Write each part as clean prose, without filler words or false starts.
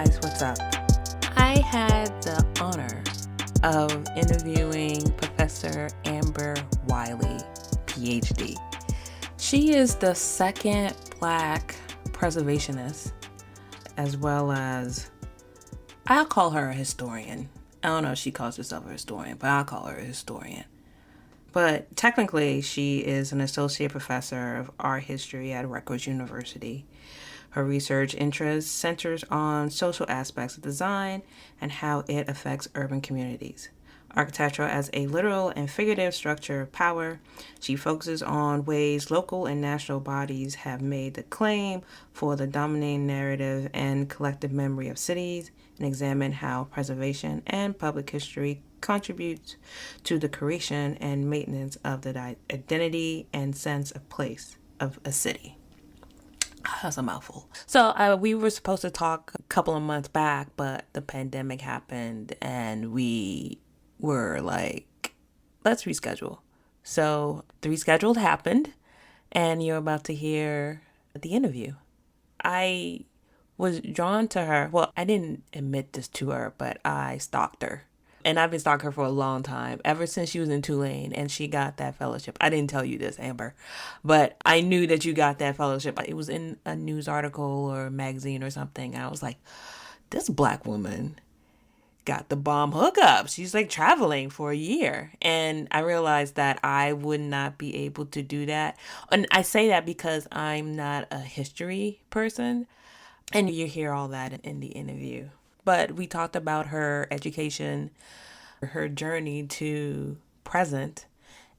guys, what's up? I had the honor of interviewing Professor Amber Wiley, PhD. She is the second Black preservationist, as well as, I'll call her a historian. I don't know if she calls herself a historian, but I'll call her a historian. But technically, she is an associate professor of art history at Rutgers University. Her research interest centers on social aspects of design and how it affects urban communities. Architecture as a literal and figurative structure of power, she focuses on ways local and national bodies have made the claim for the dominating narrative and collective memory of cities, and examine how preservation and public history contributes to the creation and maintenance of the identity and sense of place of a city. That's a mouthful. So we were supposed to talk a couple of months back, but the pandemic happened and we were like, let's reschedule. So the rescheduled happened and you're about to hear the interview. I was drawn to her. Well, I didn't admit this to her, but I stalked her. And I've been stalking her for a long time, ever since she was in Tulane and she got that fellowship. I didn't tell you this, Amber, but I knew that you got that fellowship. It was in a news article or magazine or something. And I was like, this Black woman got the bomb hookup. She's like traveling for a year. And I realized that I would not be able to do that. And I say that because I'm not a history person. And you hear all that in the interview. But we talked about her education, her journey to present.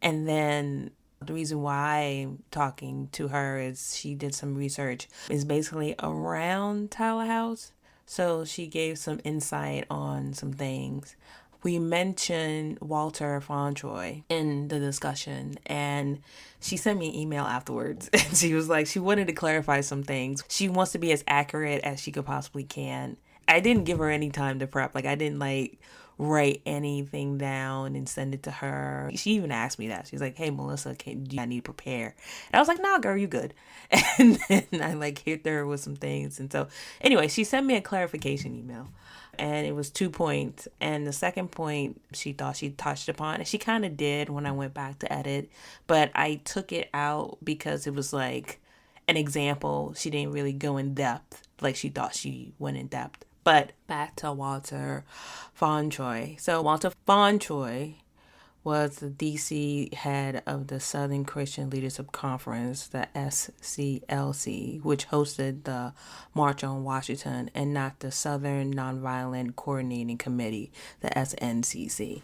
And then the reason why I'm talking to her is she did some research. It's basically around Tower House. So she gave some insight on some things. We mentioned Walter Fauntroy in the discussion, and she sent me an email afterwards. And she was like, she wanted to clarify some things. She wants to be as accurate as she could possibly can. I didn't give her any time to prep. Like, I didn't write anything down and send it to her. She even asked me that. She's like, hey, Melissa, I need to prepare? And I was like, nah, girl, you good. And then I hit her with some things. And so anyway, she sent me a clarification email. And it was 2 points. And the second point she thought she touched upon, and she kind of did when I went back to edit. But I took it out because it was like an example. She didn't really go in depth like she thought she went in depth. But back to Walter Fauntroy. So Walter Fauntroy was the DC head of the Southern Christian Leadership Conference, the SCLC, which hosted the March on Washington, and not the Southern Nonviolent Coordinating Committee, the SNCC.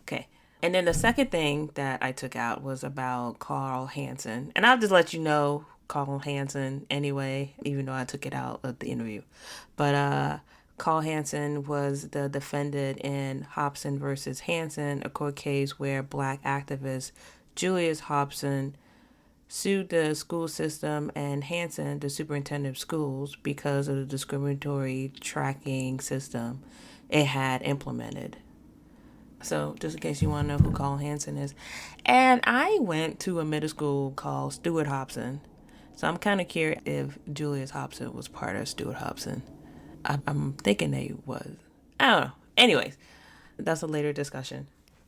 Okay. And then the second thing that I took out was about Carl Hansen. And I'll just let you know Carl Hansen anyway, even though I took it out of the interview. But Carl Hansen was the defendant in Hobson versus Hansen, a court case where Black activist Julius Hobson sued the school system and Hansen, the superintendent of schools, because of the discriminatory tracking system it had implemented. So just in case you want to know who Carl Hansen is. And I went to a middle school called Stuart Hobson. So I'm kind of curious if Julius Hobson was part of Stuart Hobson. I'm thinking they was. I don't know. Anyways, that's a later discussion.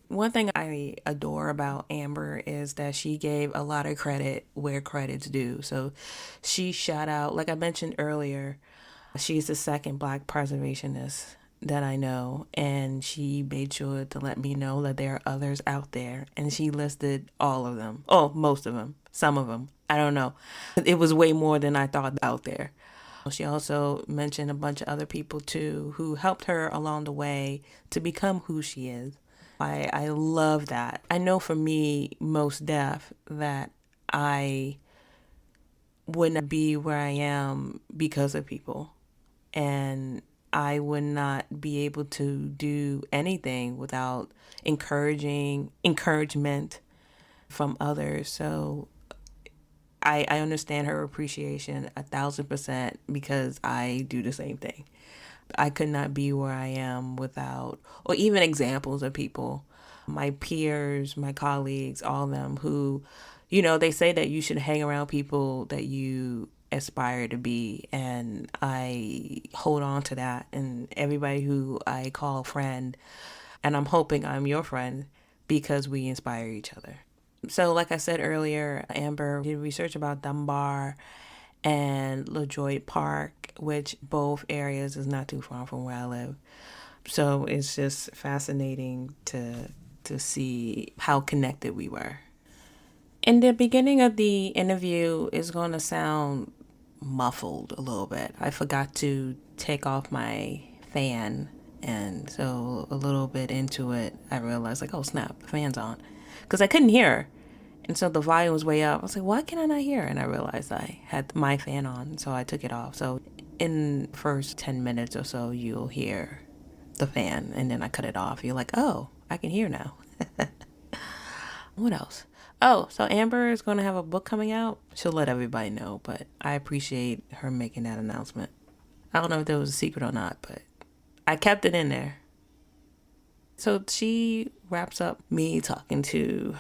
One thing I adore about Amber is that she gave a lot of credit where credit's due. So she shout out, like I mentioned earlier, she's the second Black preservationist that I know. And she made sure to let me know that there are others out there. And she listed all of them. Oh, most of them. Some of them. I don't know. It was way more than I thought out there. She also mentioned a bunch of other people, too, who helped her along the way to become who she is. I love that. I know for me, most deaf, that I wouldn't be where I am because of people. And I would not be able to do anything without encouragement from others. So I understand her appreciation 1,000% because I do the same thing. I could not be where I am without, or even examples of people, my peers, my colleagues, all of them who, they say that you should hang around people that you aspire to be, and I hold on to that. And everybody who I call friend, and I'm hoping I'm your friend because we inspire each other. So, like I said earlier, Amber did research about Dunbar and LeDriot Park, which both areas is not too far from where I live. So it's just fascinating to see how connected we were. In the beginning of the interview is going to sound muffled a little bit. I forgot to take off my fan, and so a little bit into it, I realized like, oh snap, the fan's on, because I couldn't hear her. And so the volume was way up. I was like, why can I not hear? And I realized I had my fan on, so I took it off. So in the first 10 minutes or so, you'll hear the fan, and then I cut it off. You're like, oh, I can hear now. What else? Oh, so Amber is going to have a book coming out. She'll let everybody know, but I appreciate her making that announcement. I don't know if that was a secret or not, but I kept it in there. So she wraps up me talking to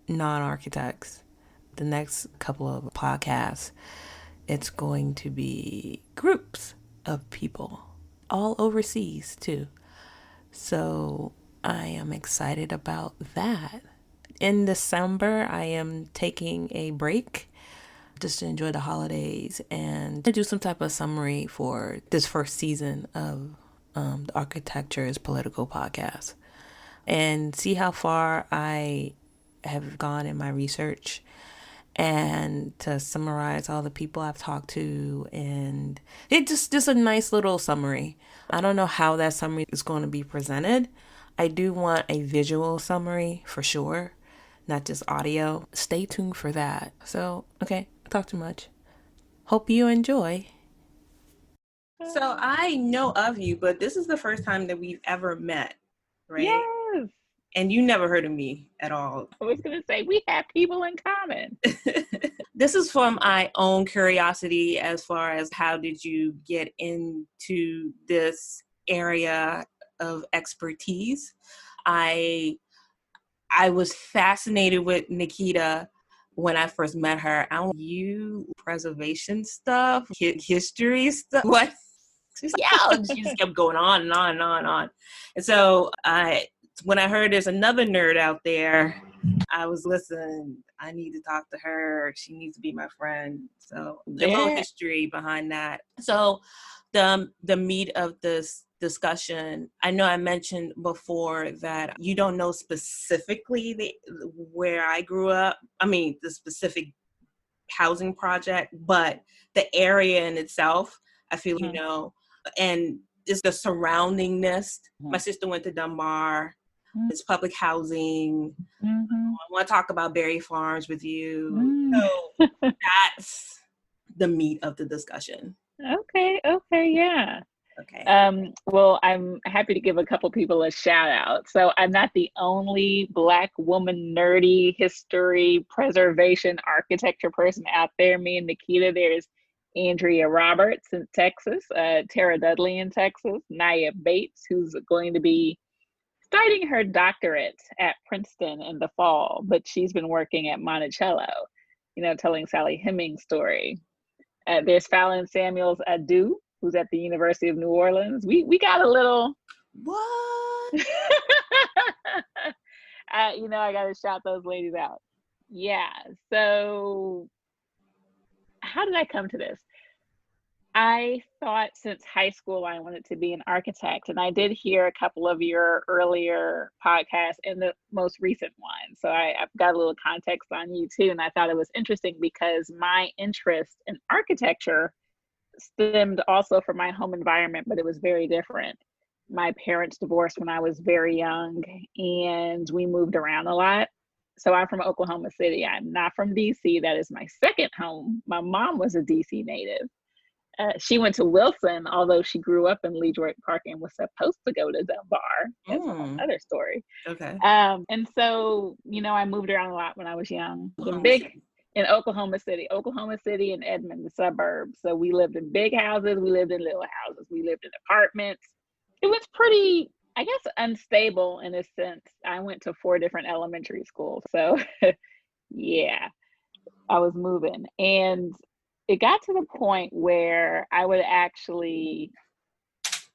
non-architects. The next couple of podcasts, it's going to be groups of people, all overseas too. So I am excited about that. In December, I am taking a break just to enjoy the holidays and to do some type of summary for this first season of the Architecture is Political podcast and see how far I have gone in my research and to summarize all the people I've talked to, and it just a nice little summary. I don't know how that summary is going to be presented. I do want a visual summary for sure, not just audio. Stay tuned for that. So, okay, I talked too much. Hope you enjoy. So I know of you, but this is the first time that we've ever met, right? Yes. And you never heard of me at all. I was going to say, we have people in common. This is from my own curiosity as far as how did you get into this area of expertise. I was fascinated with Nikita when I first met her. You preservation stuff, history stuff, what? Yeah, she just kept going on and on and on and on. And so when I heard there's another nerd out there, I was, listen, I need to talk to her. She needs to be my friend. So a little history behind that. So the meat of this discussion, I know I mentioned before that you don't know specifically where I grew up. I mean, the specific housing project, but the area in itself, I feel, you know, and just the surroundingness. My sister went to Dunbar. It's public housing. I want to talk about Berry Farms with you. So that's the meat of the discussion. Okay, yeah. Okay. Well, I'm happy to give a couple people a shout out. So I'm not the only Black woman nerdy history, preservation, architecture person out there. Me and Nikita, there's Andrea Roberts in Texas, Tara Dudley in Texas, Naya Bates, who's going to be starting her doctorate at Princeton in the fall, but she's been working at Monticello, you know, telling Sally Hemings' story. There's Fallon Samuels Adu, who's at the University of New Orleans. We got a little... What? You know, I got to shout those ladies out. Yeah, so how did I come to this? I thought since high school I wanted to be an architect, and I did hear a couple of your earlier podcasts and the most recent one. So I've got a little context on you too, and I thought it was interesting because my interest in architecture stemmed also from my home environment, but it was very different. My parents divorced when I was very young, and we moved around a lot. So I'm from Oklahoma City. I'm not from DC. That is my second home. My mom was a DC native. She went to Wilson, although she grew up in LeDriot Park and was supposed to go to Dunbar. That's a whole other story. Okay. And so, you know, I moved around a lot when I was young. Big in Oklahoma City and Edmond, the suburbs. So we lived in big houses. We lived in little houses. We lived in apartments. It was pretty, I guess, unstable in a sense. I went to 4 different elementary schools. So yeah, I was moving. And it got to the point where I would actually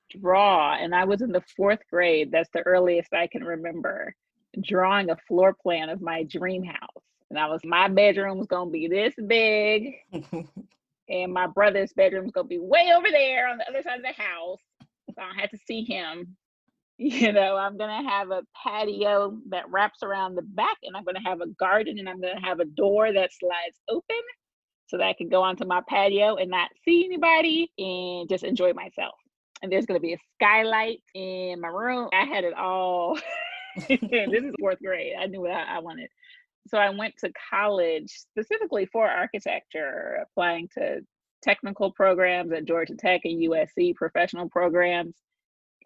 draw, and I was in the 4th grade. That's the earliest I can remember drawing a floor plan of my dream house. And my bedroom was going to be this big, and my brother's bedroom was going to be way over there on the other side of the house. So I had to see him. I'm going to have a patio that wraps around the back, and I'm going to have a garden, and I'm going to have a door that slides open so that I can go onto my patio and not see anybody and just enjoy myself. And there's going to be a skylight in my room. I had it all. This is 4th grade. I knew what I wanted. So I went to college specifically for architecture, applying to technical programs at Georgia Tech and USC, professional programs,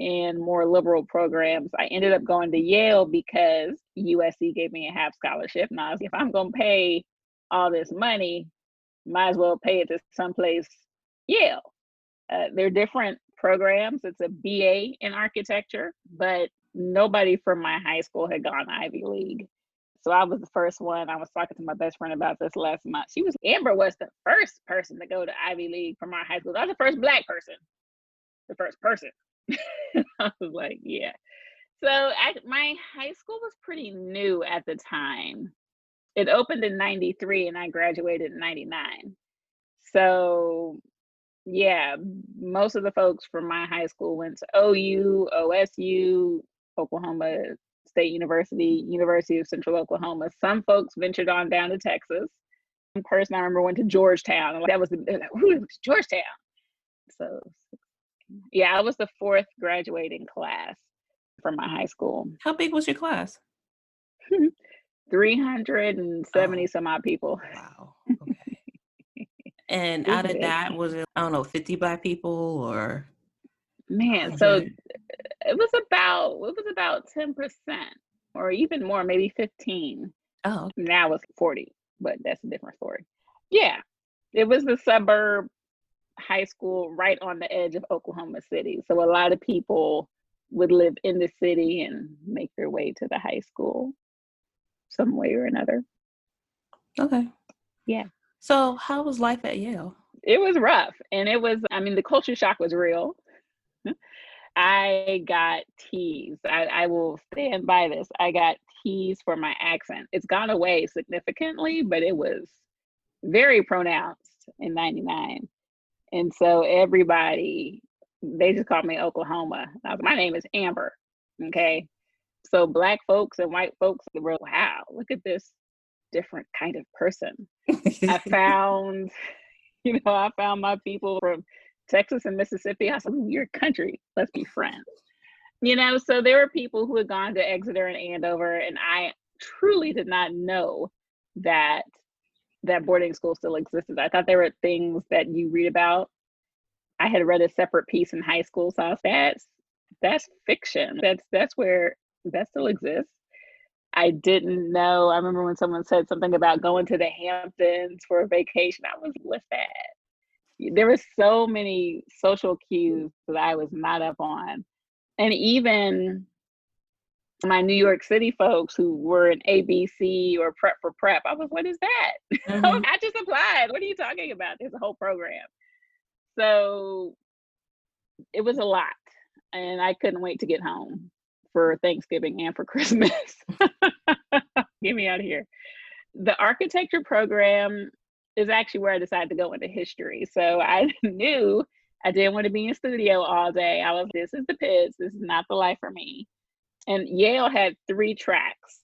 and more liberal programs. I ended up going to Yale because USC gave me a half scholarship. And I was, if I'm going to pay all this money, might as well pay it to someplace Yale. They're different programs. It's a BA in architecture, but nobody from my high school had gone Ivy League. So I was the first one. I was talking to my best friend about this last month. Amber was the first person to go to Ivy League from our high school. I was the first Black person. The first person. I was like, yeah. So my high school was pretty new at the time. It opened in 93 and I graduated in 99. So yeah, most of the folks from my high school went to OU, OSU, Oklahoma State University, University of Central Oklahoma. Some folks ventured on down to Texas. One person I remember went to Georgetown. That was Georgetown. So yeah, I was the 4th graduating class from my high school. How big was your class? 370 some odd people. Wow. Okay. And out of that, was it, 50 Black people or? Man, 100? So it was about 10% or even more, maybe 15. Oh. Now it's 40, but that's a different story. Yeah, it was the suburb high school right on the edge of Oklahoma City. So a lot of people would live in the city and make their way to the high school some way or another. Okay. Yeah. So how was life at Yale? It was rough. And the culture shock was real. I got teased. I will stand by this. I got teased for my accent. It's gone away significantly, but it was very pronounced in 99. And so everybody, they just called me Oklahoma. My name is Amber. Okay. So Black folks and white folks were, wow, look at this different kind of person. I found my people from Texas and Mississippi. I said, you're country. Let's be friends. So there were people who had gone to Exeter and Andover, and I truly did not know that boarding school still existed. I thought there were things that you read about. I had read a separate piece in high school, so I was, that's fiction. That's where that still exists. I didn't know. I remember when someone said something about going to the Hamptons for a vacation. I was, what's that? There were so many social cues that I was not up on. And even my New York City folks who were in ABC or Prep for Prep, I was, what is that? Mm-hmm. I just applied. What are you talking about? There's a whole program. So it was a lot. And I couldn't wait to get home for Thanksgiving and for Christmas. Get me out of here. The architecture program is actually where I decided to go into history. So I knew I didn't want to be in studio all day. This is the pits. This is not the life for me. And Yale had 3 tracks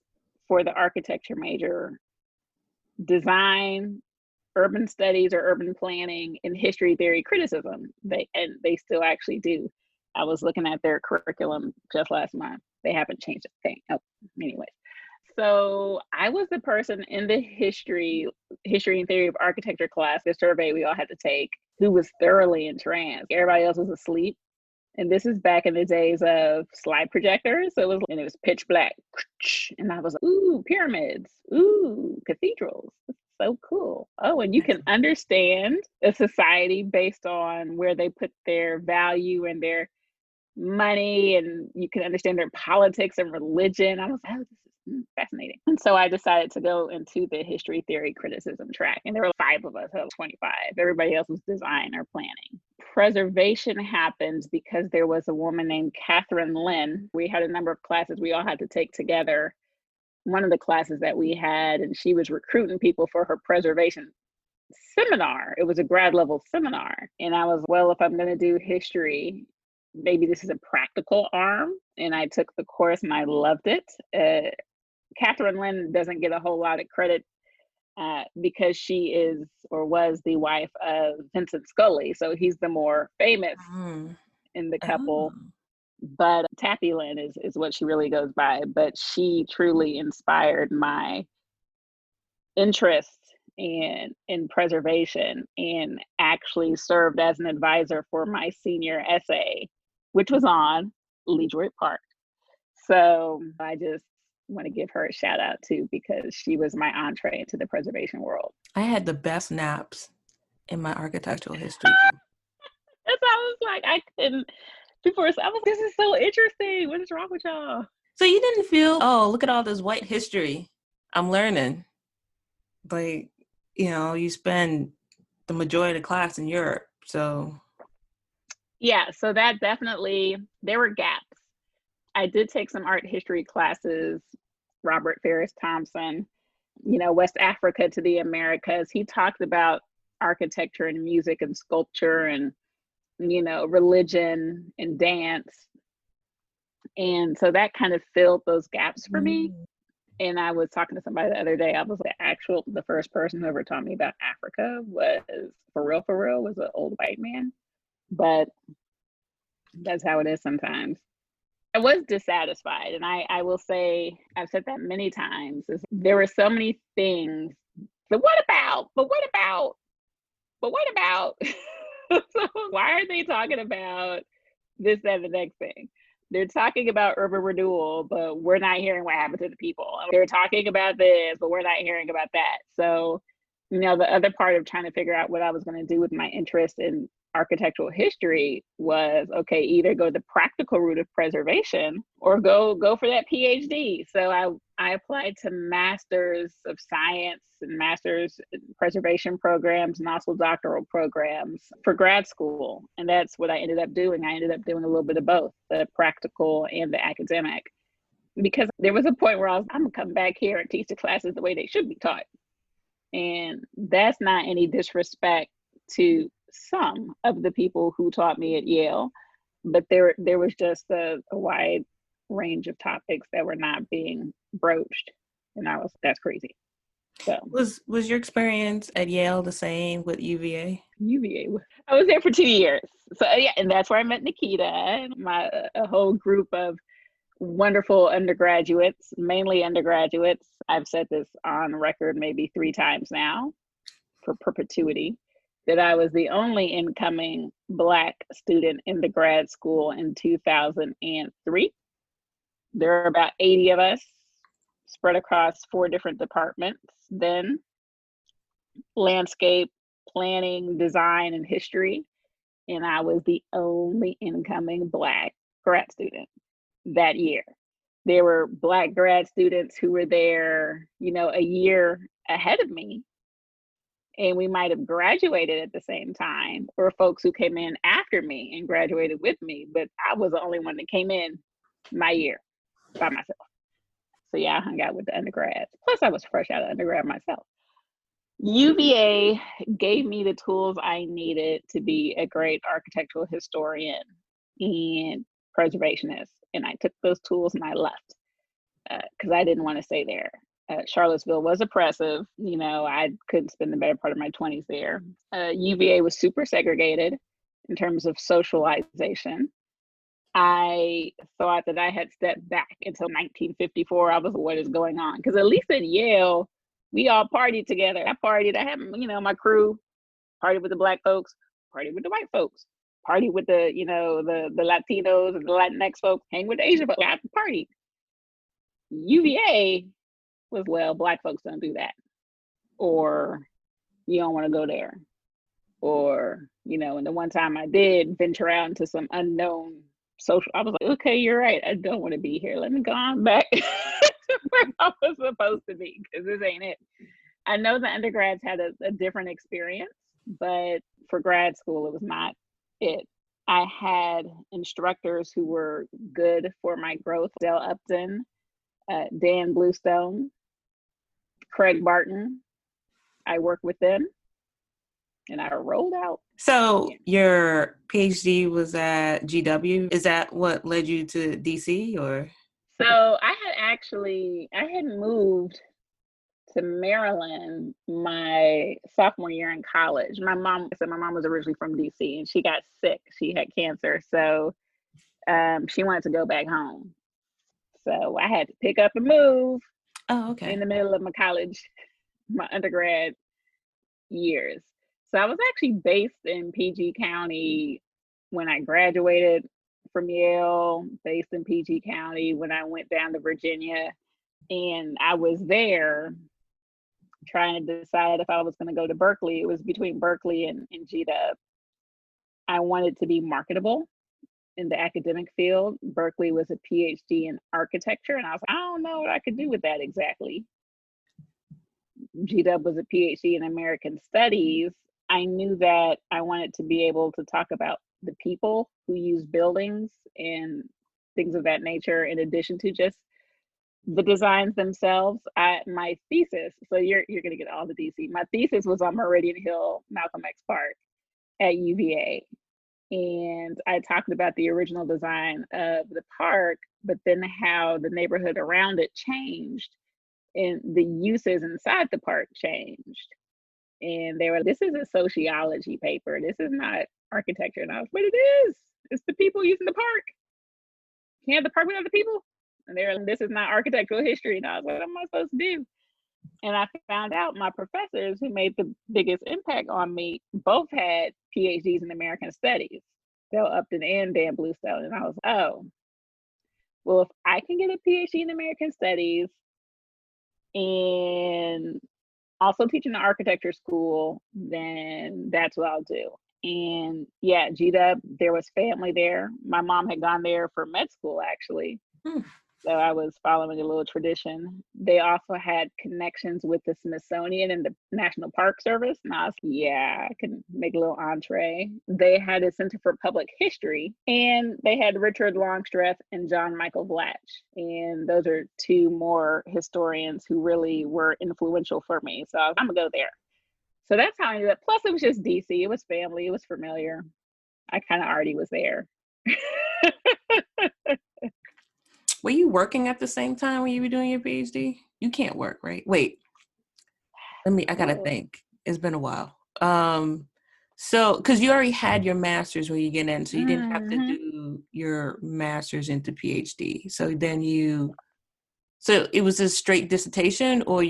for the architecture major: design, urban studies or urban planning, and history theory criticism. They still actually do. I was looking at their curriculum just last month. They haven't changed a thing. Oh, anyways. So I was the person in the history and theory of architecture class, the survey we all had to take, who was thoroughly entranced. Everybody else was asleep. And this is back in the days of slide projectors. So it was pitch black. And I was like, ooh, pyramids. Ooh, cathedrals. That's so cool. Oh, and you can understand a society based on where they put their value and their money, and you can understand their politics and religion. I was like, oh, this is Fascinating. And so I decided to go into the history theory criticism track. And there were 5 of us, so 25. Everybody else was design or planning. Preservation happened because there was a woman named Catherine Lynn. We had a number of classes we all had to take together. One of the classes that we had, and she was recruiting people for her preservation seminar. It was a grad level seminar. And I was, well, if I'm going to do history, maybe this is a practical arm. And I took the course and I loved it. Catherine Lynn doesn't get a whole lot of credit because she is or was the wife of Vincent Scully. So he's the more famous in the couple. But Tappy Lynn is what she really goes by. But she truly inspired my interest in preservation and actually served as an advisor for my senior essay, which was on LeDriot Park. So I just want to give her a shout out too, because she was my entree into the preservation world. I had the best naps in my architectural history. That's how I was like, I couldn't before. I was like, this is so interesting. What is wrong with y'all? So you didn't feel, oh, look at all this white history I'm learning. Like, you know, you spend the majority of the class in Europe. So yeah, so that definitely, there were gaps. I did take some art history classes, Robert Ferris Thompson, you know, West Africa to the Americas. He talked about architecture and music and sculpture and, you know, religion and dance. And so that kind of filled those gaps for me. And I was talking to somebody the other day. I was the first person who ever taught me about Africa was, for real, was an old white man. But that's how it is sometimes. I was dissatisfied. And I will say, I've said that many times, is there were so many things. But what about? So why are they talking about this, that, and the next thing? They're talking about urban renewal, but we're not hearing what happened to the people. They're talking about this, but we're not hearing about that. So, you know, the other part of trying to figure out what I was going to do with my interest in architectural history was, okay, either go the practical route of preservation or go for that PhD. So I applied to Masters of Science and Masters in Preservation programs and also doctoral programs for grad school. And that's what I ended up doing. I ended up doing a little bit of both, the practical and the academic, because there was a point where I'm gonna come back here and teach the classes the way they should be taught. And that's not any disrespect to some of the people who taught me at Yale, but there was just a wide range of topics that were not being broached, and that's crazy. So was your experience at Yale the same with UVA? I was there for 2 years. So yeah, and that's where I met Nikita and a whole group of wonderful undergraduates, mainly undergraduates. I've said this on record maybe 3 times now for perpetuity, that I was the only incoming Black student in the grad school in 2003. There are about 80 of us spread across 4 different departments then: landscape, planning, design, and history. And I was the only incoming Black grad student that year. There were Black grad students who were there, you know, a year ahead of me, and we might have graduated at the same time, or folks who came in after me and graduated with me, but I was the only one that came in my year by myself. So yeah, I hung out with the undergrads. Plus I was fresh out of undergrad myself. UVA gave me the tools I needed to be a great architectural historian and preservationist. And I took those tools and I left because I didn't want to stay there. Charlottesville was oppressive. You know, I couldn't spend the better part of my 20s there. UVA was super segregated in terms of socialization. I thought that I had stepped back until 1954. I was, what is going on? Because at least at Yale, we all partied together. I partied. I had, you know, my crew, partied with the Black folks, partied with the white folks, partied with the, you know, the Latinos and the Latinx folks, hang with the Asian folks. I partied. UVA was, well, Black folks don't do that, or you don't want to go there, or, you know. And the one time I did venture out into some unknown social, I was like, okay, you're right, I don't want to be here, let me go on back to where I was supposed to be, because this ain't it. I know the undergrads had a different experience, but for grad school, it was not it. I had instructors who were good for my growth. Dell Upton, Dan Bluestone, Craig Barton. I worked with them and I rolled out. So your PhD was at GW. Is that what led you to DC, or? So I had moved to Maryland my sophomore year in college. My mom was originally from DC and she got sick. She had cancer. So she wanted to go back home. So I had to pick up and move in the middle of my undergrad years. So I was actually based in PG County when I graduated from Yale, based in PG County when I went down to Virginia. And I was there trying to decide if I was going to go to Berkeley. It was between Berkeley and GW. I wanted to be marketable in the academic field. Berkeley was a PhD in architecture, and I was like, I don't know what I could do with that exactly. GW was a PhD in American Studies. I knew that I wanted to be able to talk about the people who use buildings and things of that nature, in addition to just the designs themselves. My thesis, so you're going to get all the DC. My thesis was on Meridian Hill, Malcolm X Park at UVA. And I talked about the original design of the park, but then how the neighborhood around it changed and the uses inside the park changed. And they were, this is a sociology paper. This is not architecture. And I was, but it is. It's the people using the park. Can't have the park without the people? And they're like, this is not architectural history. And I was like, what am I supposed to do? And I found out my professors who made the biggest impact on me both had PhDs in American Studies, Dell Upton and Dan Bluestone. And I was, oh, well, if I can get a PhD in American Studies and also teaching the architecture school, then that's what I'll do. And yeah, GW, there was family there. My mom had gone there for med school, actually. So I was following a little tradition. They also had connections with the Smithsonian and the National Park Service. And I was, yeah, I can make a little entree. They had a Center for Public History, and they had Richard Longstreth and John Michael Blatch. And those are two more historians who really were influential for me. So I was, I'm gonna go there. So that's how I ended up. Plus it was just DC, it was family, it was familiar. I kind of already was there. Were you working at the same time when you were doing your PhD? You can't work, right? Wait, I gotta think. It's been a while. So, because you already had your master's when you get in, so you didn't have to do your master's into PhD. So it was a straight dissertation, or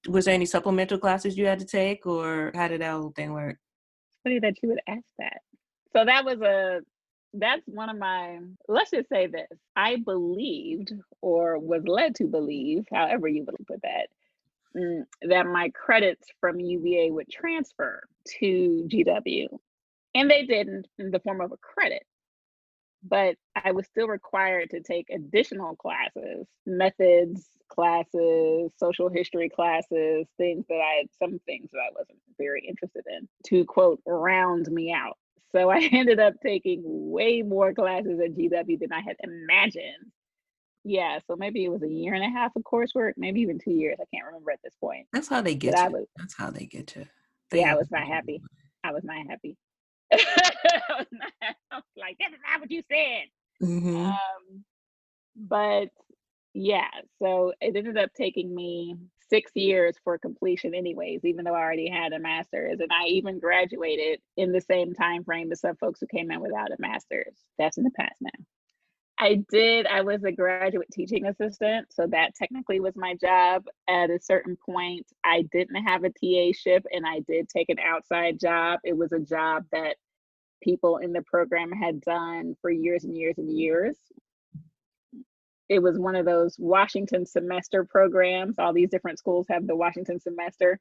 was there any supplemental classes you had to take, or how did that whole thing work? Funny that you would ask that. So that's one of my, let's just say this, I believed, or was led to believe, however you would put that, that my credits from UVA would transfer to GW. And they did in the form of a credit. But I was still required to take additional classes, methods classes, social history classes, some things that I wasn't very interested in, to quote, round me out. So I ended up taking way more classes at GW than I had imagined. Yeah, so maybe it was a year and a half of coursework, maybe even 2 years. I can't remember at this point. That's how they get you. That's how they get you. Yeah, I was not happy. I was not happy. I was like, this is not what you said. Mm-hmm. But yeah, so it ended up taking me 6 years for completion anyways, even though I already had a master's. And I even graduated in the same time frame as some folks who came in without a master's. That's in the past now. I was a graduate teaching assistant, so that technically was my job. At a certain point, I didn't have a TA-ship and I did take an outside job. It was a job that people in the program had done for years and years and years. It was one of those Washington semester programs. All these different schools have the Washington semester.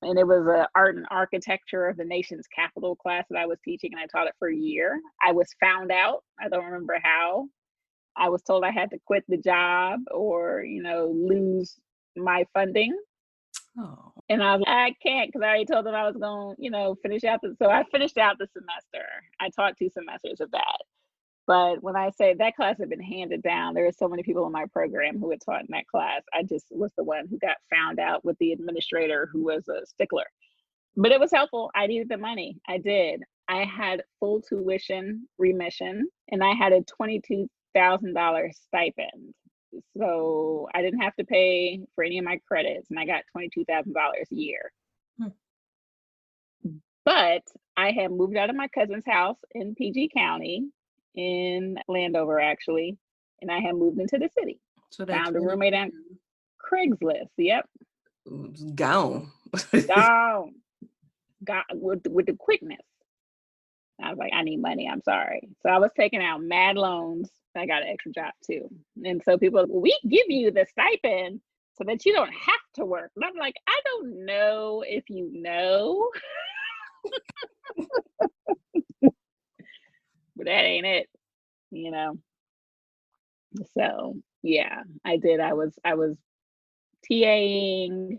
And it was an art and architecture of the nation's capital class that I was teaching, and I taught it for a year. I was found out, I don't remember how. I was told I had to quit the job or, lose my funding. Oh. And I was like, I can't, because I already told them I was going to, finish out so I finished out the semester. I taught 2 semesters of that. But when I say that class had been handed down, there were so many people in my program who had taught in that class. I just was the one who got found out with the administrator who was a stickler. But it was helpful. I needed the money. I did. I had full tuition remission, and I had a $22,000 stipend. So I didn't have to pay for any of my credits, and I got $22,000 a year. But I had moved out of my cousin's house in PG County, in Landover actually, and I had moved into the city. So found a roommate on Craigslist. Yep. Gone. Gone. Got with the quickness. I was like, I need money. I'm sorry. So I was taking out mad loans. I got an extra job too. And so people, we give you the stipend so that you don't have to work. And I'm like, I don't know if you know. But that ain't it, So yeah, I did. I was TAing,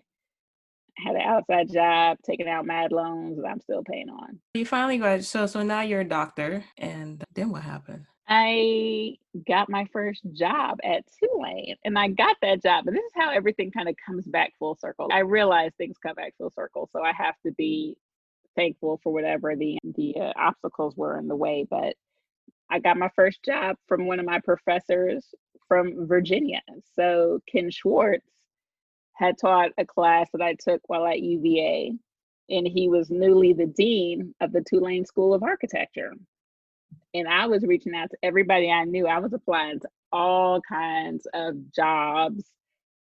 had an outside job, taking out mad loans that I'm still paying on. You finally graduated. So now you're a doctor, and then what happened? I got my first job at Tulane, and I got that job. And this is how everything kind of comes back full circle. I realize things come back full circle, so I have to be thankful for whatever the obstacles were in the way. But I got my first job from one of my professors from Virginia. So Ken Schwartz had taught a class that I took while at UVA, and he was newly the dean of the Tulane School of Architecture. And I was reaching out to everybody I knew. I was applying to all kinds of jobs.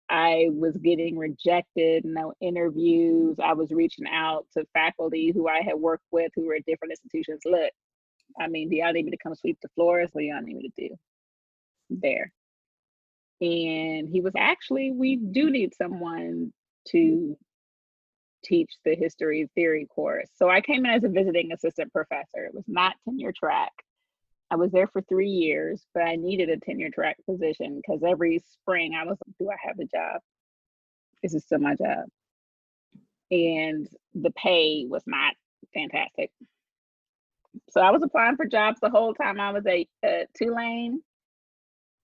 I was getting rejected, no interviews. I was reaching out to faculty who I had worked with who were at different institutions. Look, do y'all need me to come sweep the floors? What do y'all need me to do? There. And he was actually, we do need someone to teach the history theory course. So I came in as a visiting assistant professor. It was not tenure track. I was there for 3 years, but I needed a tenure track position because every spring I was like, do I have a job? Is this still my job? And the pay was not fantastic. So I was applying for jobs the whole time I was at Tulane,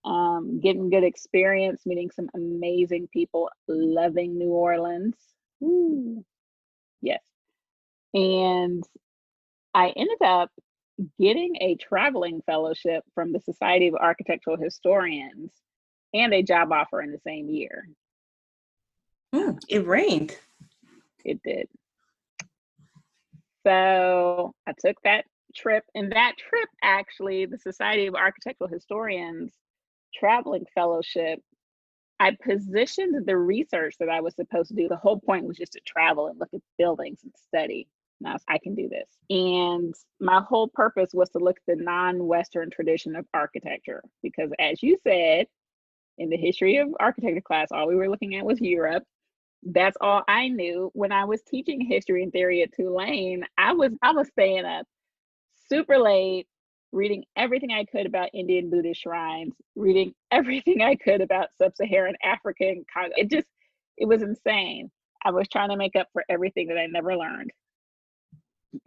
getting good experience, meeting some amazing people, loving New Orleans. Ooh, yes. And I ended up getting a traveling fellowship from the Society of Architectural Historians and a job offer in the same year. It rained. It did. So I took that trip, and that trip actually, the Society of Architectural Historians traveling fellowship, I positioned the research that I was supposed to do. The whole point was just to travel and look at buildings and study. Now I can do this. And my whole purpose was to look at the non-Western tradition of architecture, because as you said, in the history of architecture class, all we were looking at was Europe. That's all I knew. When I was teaching history and theory at Tulane, I was staying up super late, reading everything I could about Indian Buddhist shrines, reading everything I could about sub-Saharan African. It was insane. I was trying to make up for everything that I never learned.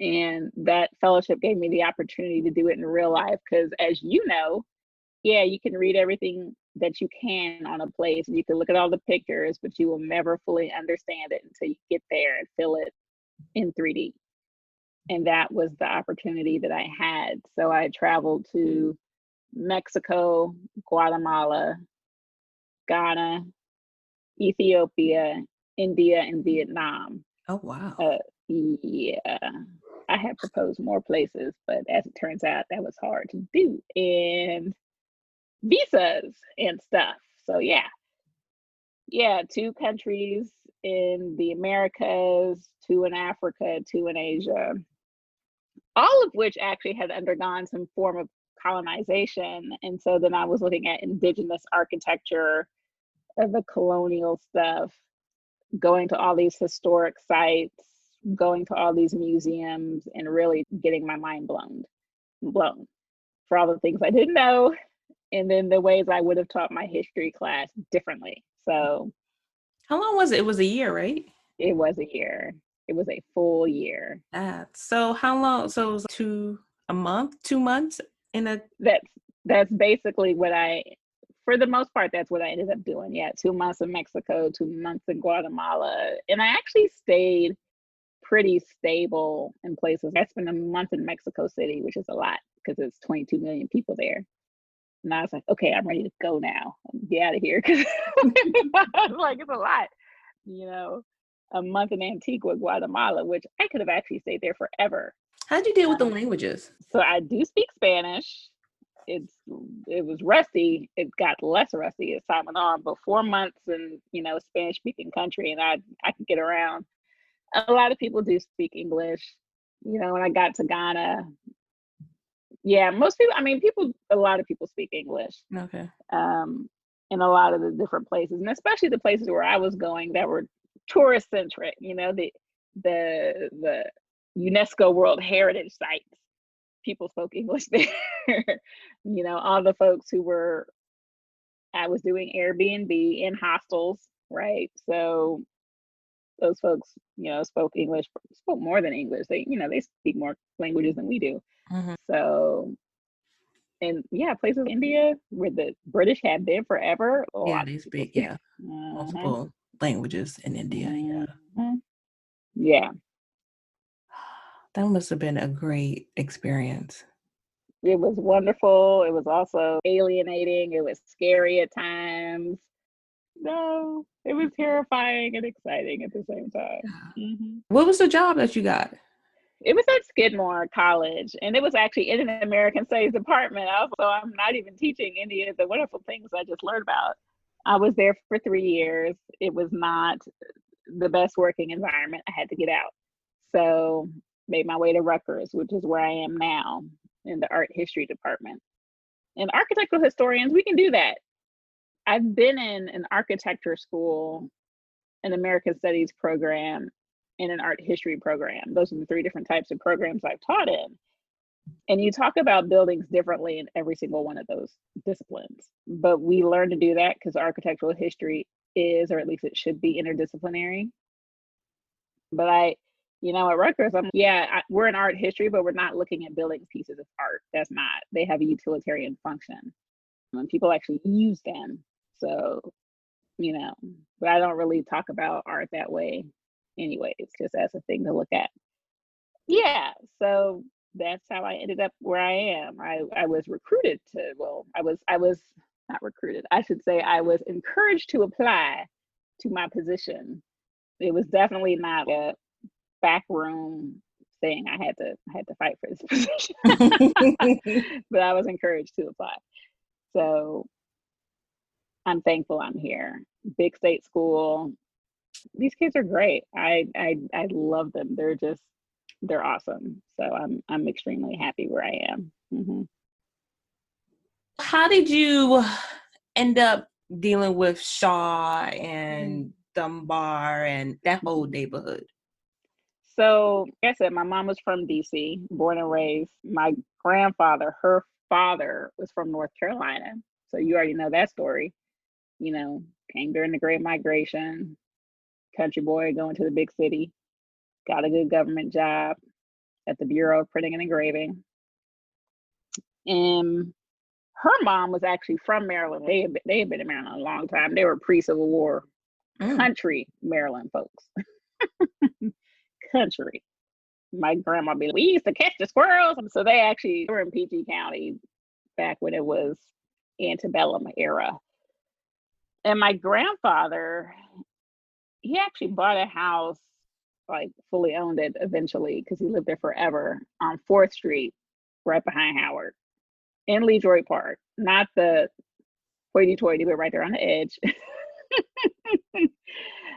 And that fellowship gave me the opportunity to do it in real life, because as you know, yeah, you can read everything that you can on a place, and you can look at all the pictures, but you will never fully understand it until you get there and feel it in 3D. And that was the opportunity that I had. So I traveled to Mexico, Guatemala, Ghana, Ethiopia, India, and Vietnam. Oh, wow. Yeah, I had proposed more places, but as it turns out, that was hard to do. And visas and stuff. So yeah, 2 countries in the Americas, 2 in Africa, 2 in Asia, all of which actually had undergone some form of colonization. And so then I was looking at indigenous architecture, the colonial stuff, going to all these historic sites, going to all these museums, and really getting my mind blown for all the things I didn't know and then the ways I would have taught my history class differently. So How long was it? It was a year, right? it was a year. It was a full year. So how long? So it was a month, 2 months in a. That's basically what for the most part, that's what I ended up doing. Yeah, 2 months in Mexico, 2 months in Guatemala. And I actually stayed pretty stable in places. I spent a month in Mexico City, which is a lot because it's 22 million people there. And I was like, okay, I'm ready to go now. Get out of here. Cause like, it's a lot, you know, a month in Antigua, Guatemala, which I could have actually stayed there forever. How'd you deal with the languages? So I do speak Spanish. It was rusty. It got less rusty as time went on, but 4 months in, Spanish speaking country, and I could get around. A lot of people do speak English. When I got to Ghana, yeah, most people, a lot of people speak English. Okay. In a lot of the different places, and especially the places where I was going that were tourist centric, the UNESCO World Heritage sites. People spoke English there. All the folks I was doing Airbnb in hostels, right? So those folks, spoke more than English. They speak more languages than we do. Mm-hmm. So, and yeah, places in India where the British have been forever. Yeah, they speak, multiple languages in India. Mm-hmm. Yeah. That must have been a great experience. It was wonderful. It was also alienating. It was scary at times. No, it was terrifying and exciting at the same time. Mm-hmm. What was the job that you got? It was at Skidmore College, and it was actually in an American Studies department. So I'm not even teaching any of the wonderful things I just learned about. I was there for 3 years. It was not the best working environment. I had to get out. So made my way to Rutgers, which is where I am now in the art history department. And architectural historians, we can do that. I've been in an architecture school, an American Studies program, and an art history program. Those are the 3 different types of programs I've taught in. And you talk about buildings differently in every single one of those disciplines. But we learn to do that because architectural history is, or at least it should be, interdisciplinary. But at Rutgers, we're in art history, but we're not looking at building pieces of art. That's not. They have a utilitarian function. And people actually use them. So, but I don't really talk about art that way anyway. It's just as a thing to look at. Yeah. So that's how I ended up where I am. I was recruited I was not recruited. I should say I was encouraged to apply to my position. It was definitely not a backroom thing. I had to fight for this position, but I was encouraged to apply. So I'm thankful I'm here. Big state school. These kids are great. I love them. They're awesome. So I'm extremely happy where I am. Mm-hmm. How did you end up dealing with Shaw and Dunbar and that whole neighborhood? So, like I said, my mom was from DC, born and raised. My grandfather, her father, was from North Carolina. So you already know that story. Came during the Great Migration, country boy going to the big city, got a good government job at the Bureau of Printing and Engraving. And her mom was actually from Maryland. They had been in Maryland a long time. They were pre-Civil War country Maryland folks. Country. My grandma be like, we used to catch the squirrels. So they actually were in PG County back when it was antebellum era. And my grandfather, he actually bought a house, like fully owned it eventually, because he lived there forever, on 4th Street, right behind Howard, in LeDriot Park. Not the hoity-toity, but right there on the edge.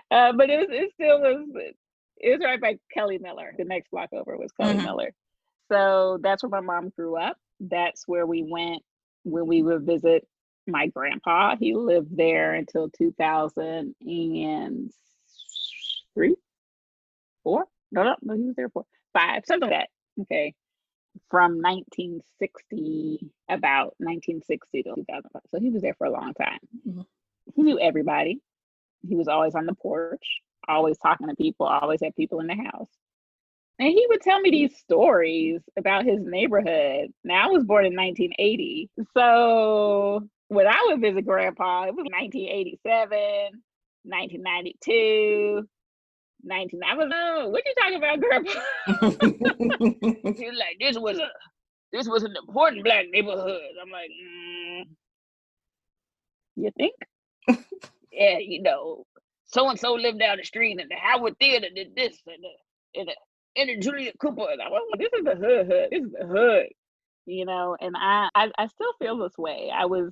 But it still was. It was right by Kelly Miller. The next block over was Kelly Miller. So that's where my mom grew up. That's where we went when we would visit my grandpa. He lived there until 2003, 4? No, he was there for 5, something like that. Okay. from 1960, about 1960 to 2005. So he was there for a long time. Mhm. He knew everybody. He was always on the porch, always talking to people, always had people in the house. And he would tell me these stories about his neighborhood. Now, I was born in 1980. So when I would visit Grandpa, it was 1987, 1992, 19. I was, oh, what you talking about, Grandpa? He was like, this was an important Black neighborhood. I'm like, you think? Yeah, you know, so and so lived down the street, and the Howard Theater did this, and the Julia Cooper. And I was like, this is the hood. This is the hood, you know. And I still feel this way. I was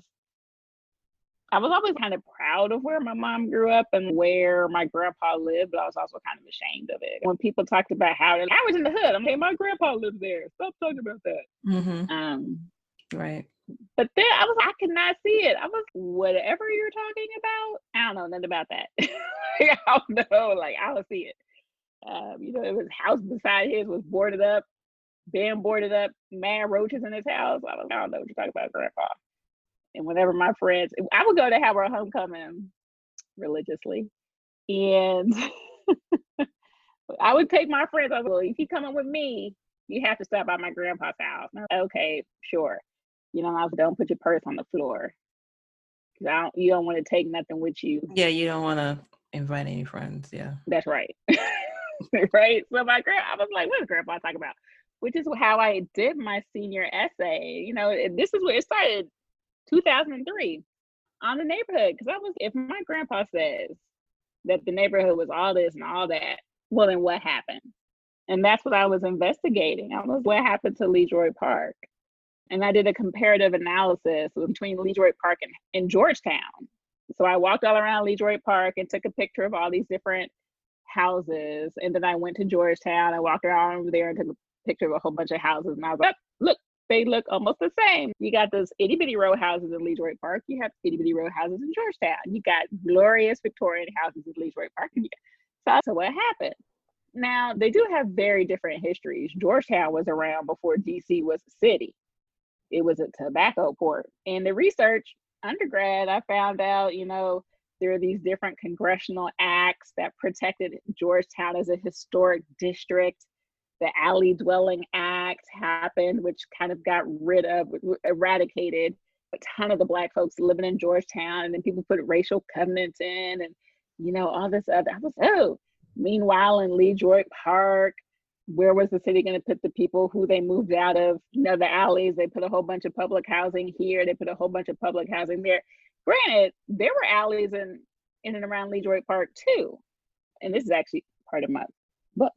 always kind of proud of where my mom grew up and where my grandpa lived, but I was also kind of ashamed of it. When people talked about Howard, I was in the hood. I'm like, hey, my grandpa lived there. Stop talking about that. Mm-hmm. Right. But then I could not see it. I was, whatever you're talking about, I don't know nothing about that. I don't know, like, I don't see it. You know, his house beside his was boarded up, been boarded up, mad roaches in his house. I don't know what you're talking about, Grandpa. And whenever my friends, I would go to have our homecoming religiously. And I would take my friends, I was like, well, if you come in with me, you have to stop by my grandpa's house. Like, okay, sure. You know, I was, don't put your purse on the floor. Because you don't want to take nothing with you. Yeah, you don't want to invite any friends. Yeah. That's right. Right? So I was like, what is Grandpa talking about? Which is how I did my senior essay. You know, this is where it started, 2003, on the neighborhood. Because if my grandpa says that the neighborhood was all this and all that, well, then what happened? And that's what I was investigating. I was, what happened to LeDriot Park? And I did a comparative analysis between LeDriot Park and Georgetown. So I walked all around LeDriot Park and took a picture of all these different houses. And then I went to Georgetown. I walked around over there and took a picture of a whole bunch of houses. And I was like, look, they look almost the same. You got those itty bitty row houses in LeDriot Park. You have itty bitty row houses in Georgetown. You got glorious Victorian houses in LeDriot Park. So what happened? Now, they do have very different histories. Georgetown was around before DC was a city. It was a tobacco port. In the research undergrad, I found out, you know, there are these different congressional acts that protected Georgetown as a historic district. The Alley Dwelling Act happened, which kind of eradicated a ton of the Black folks living in Georgetown. And then people put racial covenants in and, you know, all this other. I was, oh, meanwhile, in LeDriot Park, where was the city going to put the people who they moved out of? You know, the alleys, they put a whole bunch of public housing here. They put a whole bunch of public housing there. Granted, there were alleys in and around LeDriot Park too. And this is actually part of my book.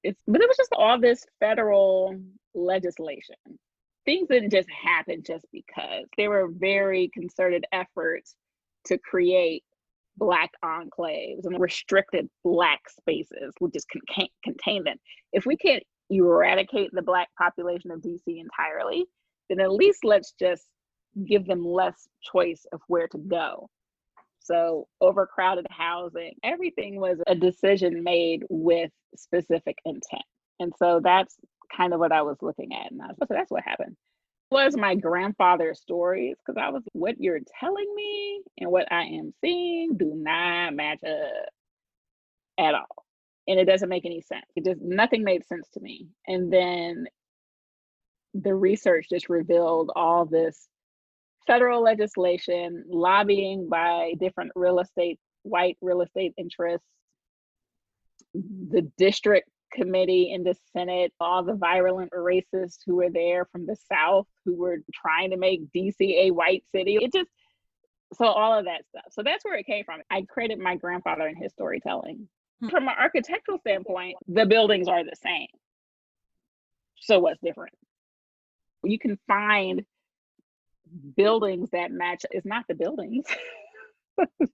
But it was just all this federal legislation. Things didn't just happen just because. There were very concerted efforts to create Black enclaves and restricted Black spaces, which just contain them. If we can't eradicate the Black population of DC entirely, then at least let's just give them less choice of where to go. So overcrowded housing, everything was a decision made with specific intent. And so that's kind of what I was looking at. And so that's what happened. Was my grandfather's stories, because I was, what you're telling me and what I am seeing do not match up at all. And it doesn't make any sense. Nothing made sense to me. And then the research just revealed all this federal legislation, lobbying by different white real estate interests, the district committee in the Senate, all the virulent racists who were there from the South who were trying to make DC a white city. So all of that stuff. So that's where it came from. I credited my grandfather in his storytelling. From an architectural standpoint, the buildings are the same. So what's different? You can find buildings that match. It's not the buildings.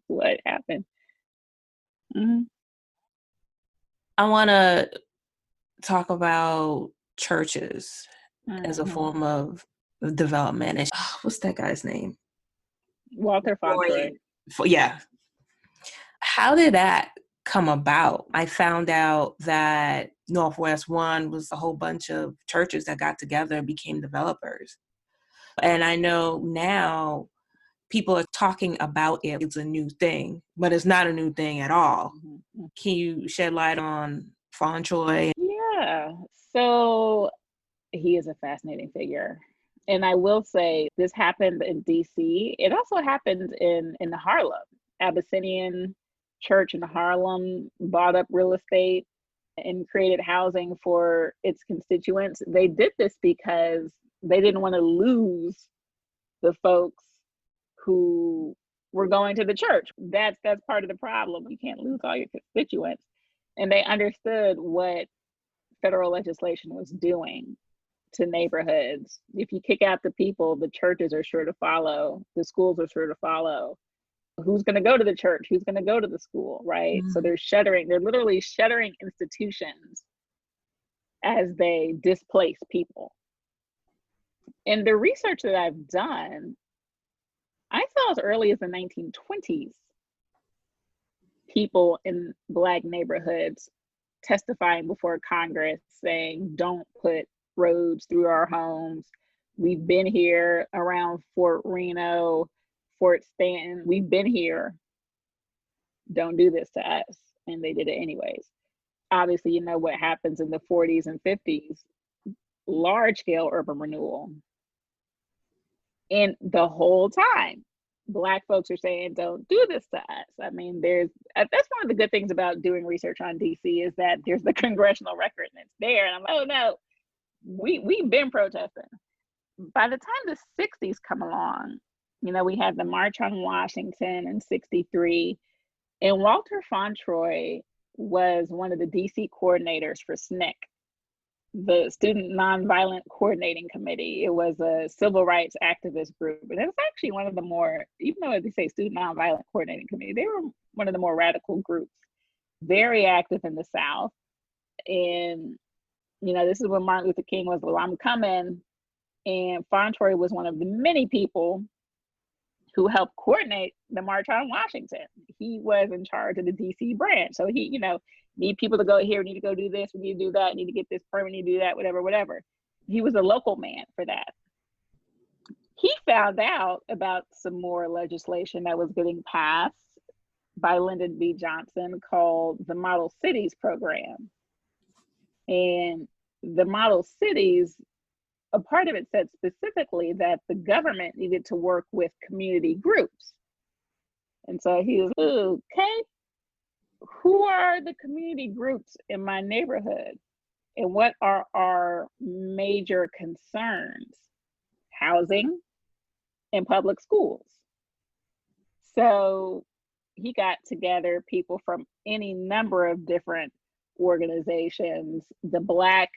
What happened? Mm-hmm. I want to talk about churches as a form of development. And what's that guy's name? Walter Fauntroy. Yeah. How did that come about? I found out that Northwest One was a whole bunch of churches that got together and became developers. And I know now people are talking about it. It's a new thing, but it's not a new thing at all. Mm-hmm. Can you shed light on Fauntroy? Yeah. So he is a fascinating figure. And I will say this happened in DC. It also happened in Harlem. Abyssinian Church in Harlem bought up real estate and created housing for its constituents. They did this because they didn't want to lose the folks who were going to the church. That's part of the problem. You can't lose all your constituents. And they understood what federal legislation was doing to neighborhoods. If you kick out the people, the churches are sure to follow, the schools are sure to follow. Who's going to go to the church? Who's going to go to the school, right? Mm-hmm. So they're literally shuttering institutions as they displace people. In the research that I've done, I saw as early as the 1920s, people in Black neighborhoods testifying before Congress saying, don't put roads through our homes. We've been here around Fort Reno, Fort Stanton. We've been here. Don't do this to us. And they did it anyways. Obviously, you know what happens in the 40s and 50s, large scale urban renewal. And the whole time, Black folks are saying, don't do this to us. I mean, that's one of the good things about doing research on DC is that there's the congressional record and it's there. And I'm like, oh no, we've been protesting. By the time the 60s come along, you know, we had the March on Washington in 63, and Walter Fauntroy was one of the DC coordinators for SNCC, the Student Nonviolent Coordinating Committee. It was a civil rights activist group. And it was actually one of the more, even though they say Student Nonviolent Coordinating Committee, they were one of the more radical groups, very active in the South. And, you know, this is when Martin Luther King was, well, I'm coming. And Fauntroy was one of the many people who helped coordinate the March on Washington. He was in charge of the DC branch. So he, you know, need people to go here, need to go do this, we need to do that, need to get this permit, need to do that, whatever. He was a local man for that. He found out about some more legislation that was getting passed by Lyndon B. Johnson called the Model Cities program. And the Model Cities, a part of it said specifically that the government needed to work with community groups. And so he was, okay, who are the community groups in my neighborhood? And what are our major concerns? Housing and public schools. So he got together people from any number of different organizations, the Black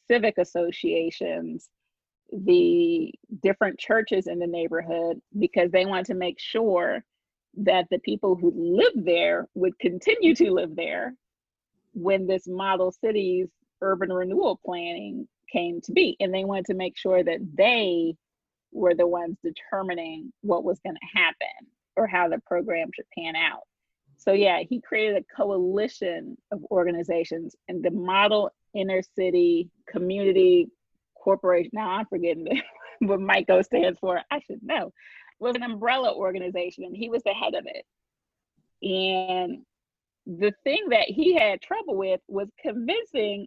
civic associations, the different churches in the neighborhood, because they wanted to make sure that the people who lived there would continue to live there when this model cities urban renewal planning came to be. And they wanted to make sure that they were the ones determining what was going to happen or how the program should pan out. So yeah, he created a coalition of organizations, and the Model Inner City Community Corporation, now I'm forgetting what MICO stands for, I should know, was an umbrella organization, and he was the head of it. And the thing that he had trouble with was convincing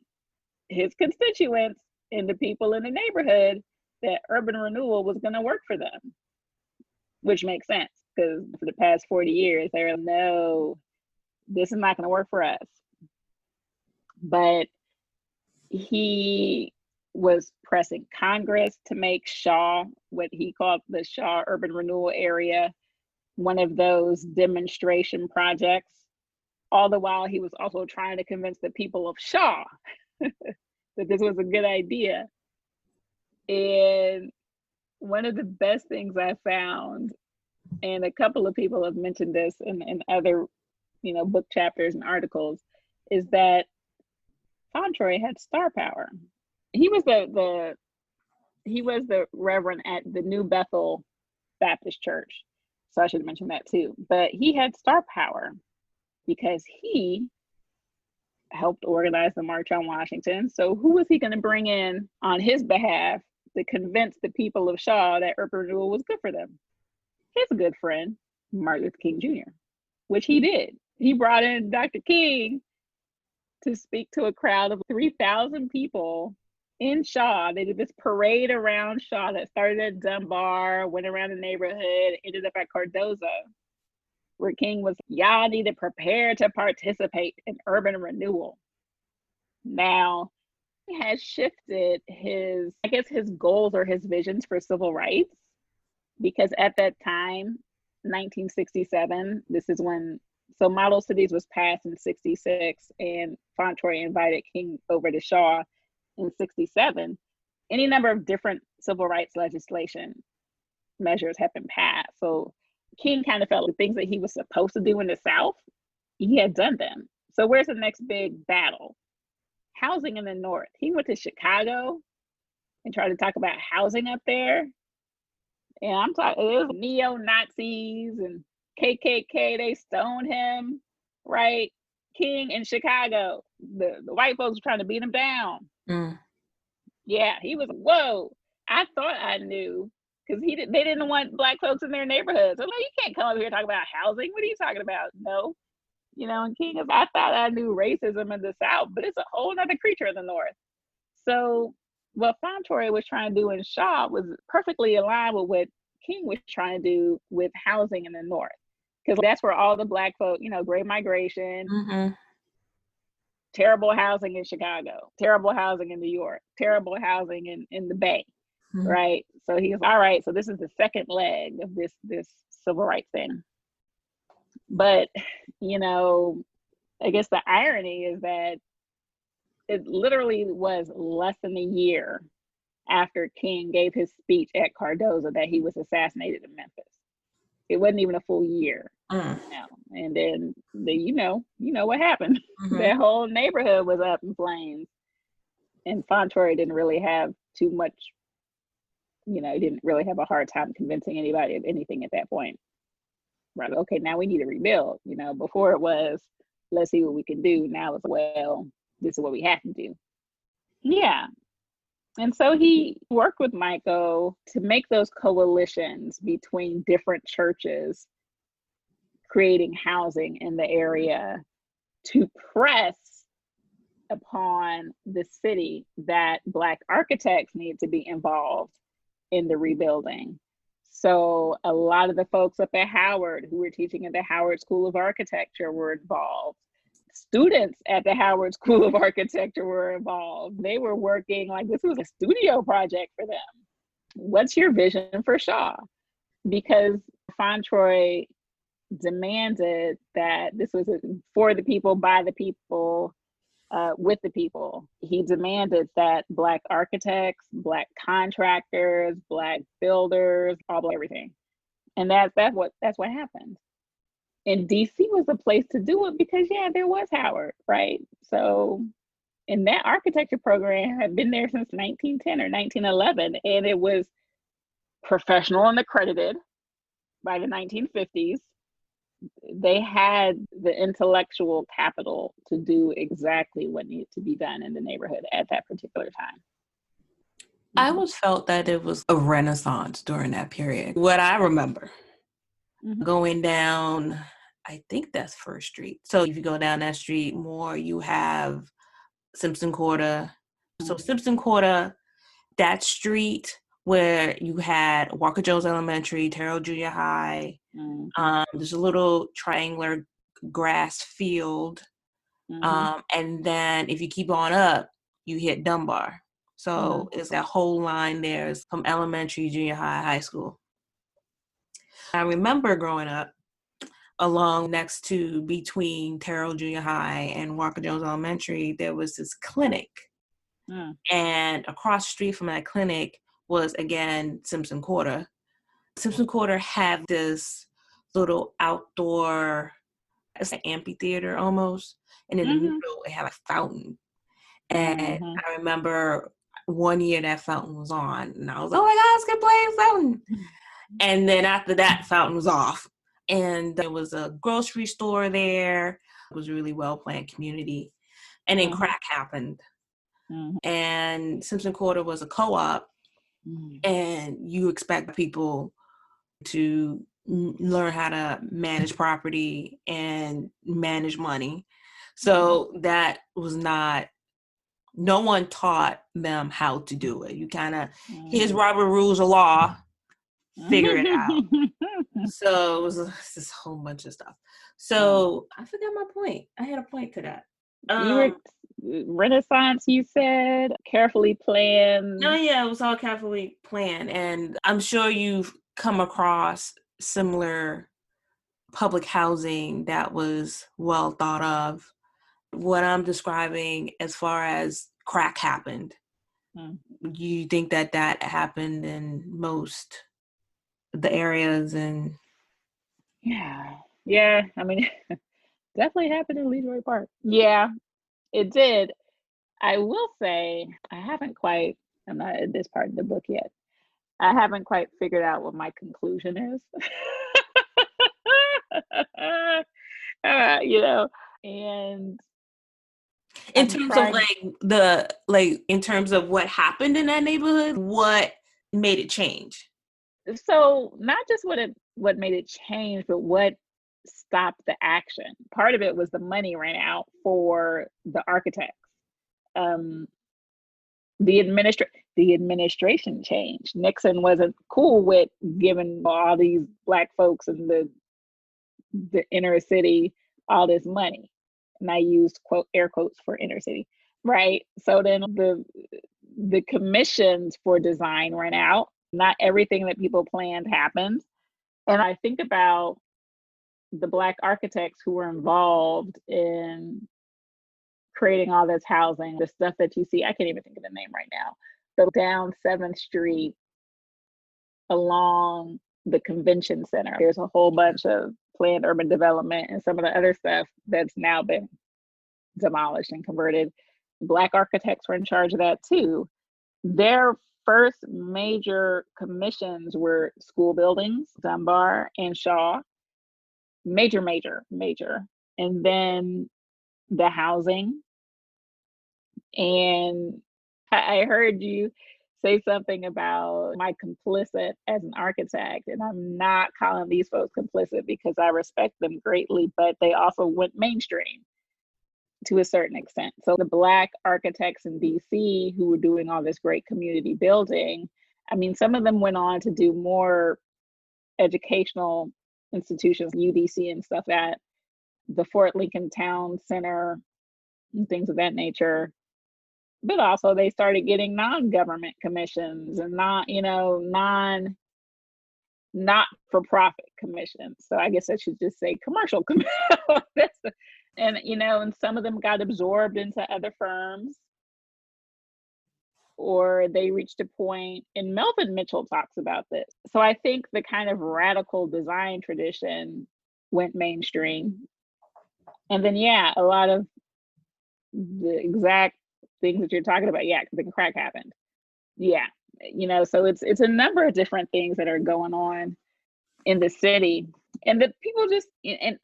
his constituents and the people in the neighborhood that urban renewal was going to work for them, which makes sense because for the past 40 years, they were, no, this is not going to work for us. But he was pressing Congress to make Shaw, what he called the Shaw Urban Renewal Area, one of those demonstration projects. All the while, he was also trying to convince the people of Shaw that this was a good idea. And one of the best things I found, and a couple of people have mentioned this in other, you know, book chapters and articles, is that Fauntroy had star power. He was the reverend at the New Bethel Baptist Church. So I should mention that too. But he had star power because he helped organize the March on Washington. So who was he going to bring in on his behalf to convince the people of Shaw that urban renewal was good for them? His good friend, Martin Luther King Jr., which he did. He brought in Dr. King to speak to a crowd of 3,000 people in Shaw. They did this parade around Shaw that started at Dunbar, went around the neighborhood, ended up at Cardozo, where King was, y'all need to prepare to participate in urban renewal. Now, he has shifted his goals or his visions for civil rights, because at that time, 1967, this is when, so Model Cities was passed in 66, and Fauntroy invited King over to Shaw in 67. Any number of different civil rights legislation measures have been passed. So King kind of felt the things that he was supposed to do in the South, he had done them. So where's the next big battle? Housing in the North. He went to Chicago and tried to talk about housing up there. And I'm talking, it was neo-Nazis and KKK, they stoned him, right? King in Chicago, the white folks were trying to beat him down. Yeah, he was, whoa. I thought I knew, because they didn't want Black folks in their neighborhoods. So like, you can't come over here and talk about housing. What are you talking about? No. And King is, I thought I knew racism in the South, but it's a whole other creature in the North. So what Fauntroy was trying to do in Shaw was perfectly aligned with what King was trying to do with housing in the North. Because that's where all the Black folk, Great Migration, terrible housing in Chicago, terrible housing in New York, terrible housing in the Bay, right? So he was, all right, so this is the second leg of this civil rights thing. But, I guess the irony is that it literally was less than a year after King gave his speech at Cardozo that he was assassinated in Memphis. It wasn't even a full year. And then you know what happened. That whole neighborhood was up in flames. And Fauntroy didn't really have too much, he didn't really have a hard time convincing anybody of anything at that point. Right, okay, now we need to rebuild. Before it was, let's see what we can do. Now it's, well, this is what we have to do. Yeah. And so he worked with Michael to make those coalitions between different churches, creating housing in the area, to press upon the city that Black architects need to be involved in the rebuilding. So a lot of the folks up at Howard who were teaching at the Howard School of Architecture were involved. Students at the Howard School of Architecture were involved. They were working like this was a studio project for them. What's your vision for Shaw? Because Fauntroy demanded that this was for the people, by the people, with the people. He demanded that Black architects, Black contractors, Black builders, everything. And that's what happened. And DC was the place to do it because, there was Howard, right? So, and that architecture program had been there since 1910 or 1911, and it was professional and accredited by the 1950s. They had the intellectual capital to do exactly what needed to be done in the neighborhood at that particular time. I always felt that it was a renaissance during that period. What I remember, going down, I think that's First Street. So if you go down that street more, you have Simpson Quarter. So Simpson Quarter, that street where you had Walker Jones Elementary, Terrell Junior High. There's a little triangular grass field. And then if you keep on up, you hit Dunbar. So it's that whole line there from elementary, junior high, high school. I remember growing up along next to between Terrell Junior High and Walker Jones Elementary, there was this clinic. And across the street from that clinic was, again, Simpson Quarter. Simpson Quarter had this little outdoor, it's an amphitheater almost. And in the middle, it had a fountain. And I remember one year that fountain was on. And I was like, oh my God, let's go play a fountain. And then after that, fountain was off. And there was a grocery store there. It was a really well-planned community. and then crack happened. Mm-hmm. And Simpson Quarter was a co-op, and you expect people to learn how to manage property and manage money. So that was not, no one taught them how to do it. You kind of, here's Robert Rules of Law, figure it out. So it was this whole bunch of stuff. So I forgot my point. I had a point to that. You were Renaissance, you said, carefully planned. No, yeah, it was all carefully planned. And I'm sure you've come across similar public housing that was well thought of. What I'm describing as far as crack happened, you think that that happened in most of the areas? And yeah, I mean, definitely happened in LeDriot Park. Yeah, it did. I will say I'm not at this part of the book yet. I haven't quite figured out what my conclusion is. You know, and in terms of in terms of what happened in that neighborhood, what made it change? So not just what made it change, but what stopped the action. Part of it was the money ran out for the architects. The administration changed. Nixon wasn't cool with giving all these Black folks in the inner city all this money. And I used air quotes for inner city, right? So then the commissions for design ran out. Not everything that people planned happened. And I think about the Black architects who were involved in creating all this housing, the stuff that you see, I can't even think of the name right now, but down 7th Street along the convention center, there's a whole bunch of planned urban development and some of the other stuff that's now been demolished and converted. Black architects were in charge of that too. Their first major commissions were school buildings, Dunbar and Shaw, major. And then the housing. And I heard you say something about my complicit as an architect, and I'm not calling these folks complicit because I respect them greatly, but they also went mainstream to a certain extent. So the Black architects in DC who were doing all this great community building, I mean, some of them went on to do more educational institutions, UDC and stuff, at the Fort Lincoln Town Center and things of that nature. But also they started getting non-government commissions and not-for-profit commissions. So I guess I should just say commercial commissions. And some of them got absorbed into other firms, or they reached a point, and Melvin Mitchell talks about this. So I think the kind of radical design tradition went mainstream. And then, a lot of the exact things that you're talking about, because the crack happened. So it's a number of different things that are going on in the city. And that people just, and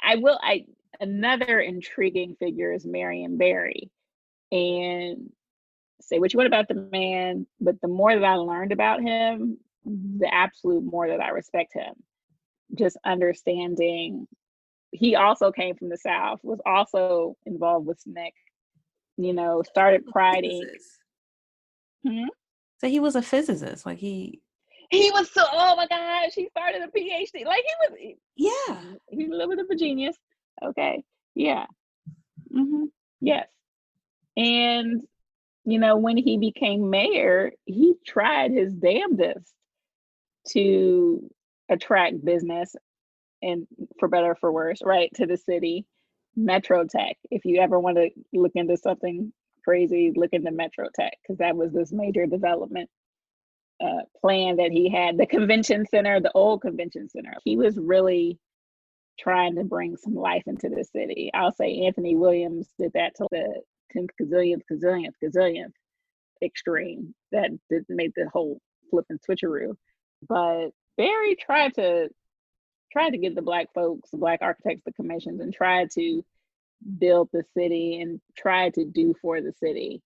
another intriguing figure is Marion Barry. And say what you want about the man, but the more that I learned about him, the absolute more that I respect him. Just understanding, he also came from the South, was also involved with SNCC, started Pride Inc. So he was a physicist, like he was oh my gosh, he started a PhD. Like he's a little bit of a genius. Okay. Yeah. Yes. And when he became mayor, he tried his damnedest to attract business, and for better or for worse, right, to the city. Metro Tech. If you ever want to look into something crazy, look into Metro Tech, because that was this major development plan that he had. The convention center, the old convention center. He was really trying to bring some life into the city. I'll say Anthony Williams did that to the 10th gazillionth extreme that made the whole flip and switcheroo. But Barry tried to get the Black folks, the Black architects, the commissions, and tried to build the city and try to do for the city.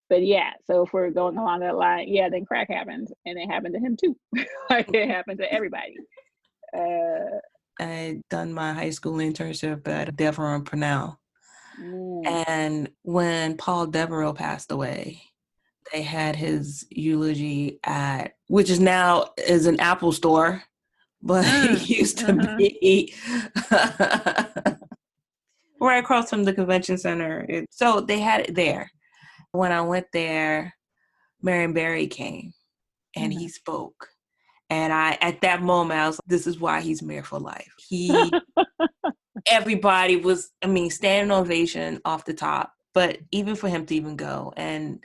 But yeah, so if we're going along that line, yeah, then crack happened, and it happened to him too. Like it happened to everybody. I had done my high school internship at Devereux and Purnell. And when Paul Devereux passed away, they had his eulogy at, which is now is an Apple store, but it used to be right across from the convention center. So they had it there. When I went there, Marion Barry came and he spoke. And at that moment, I was like, this is why he's mayor for life. Everybody was, standing ovation off the top, but even for him to even go. And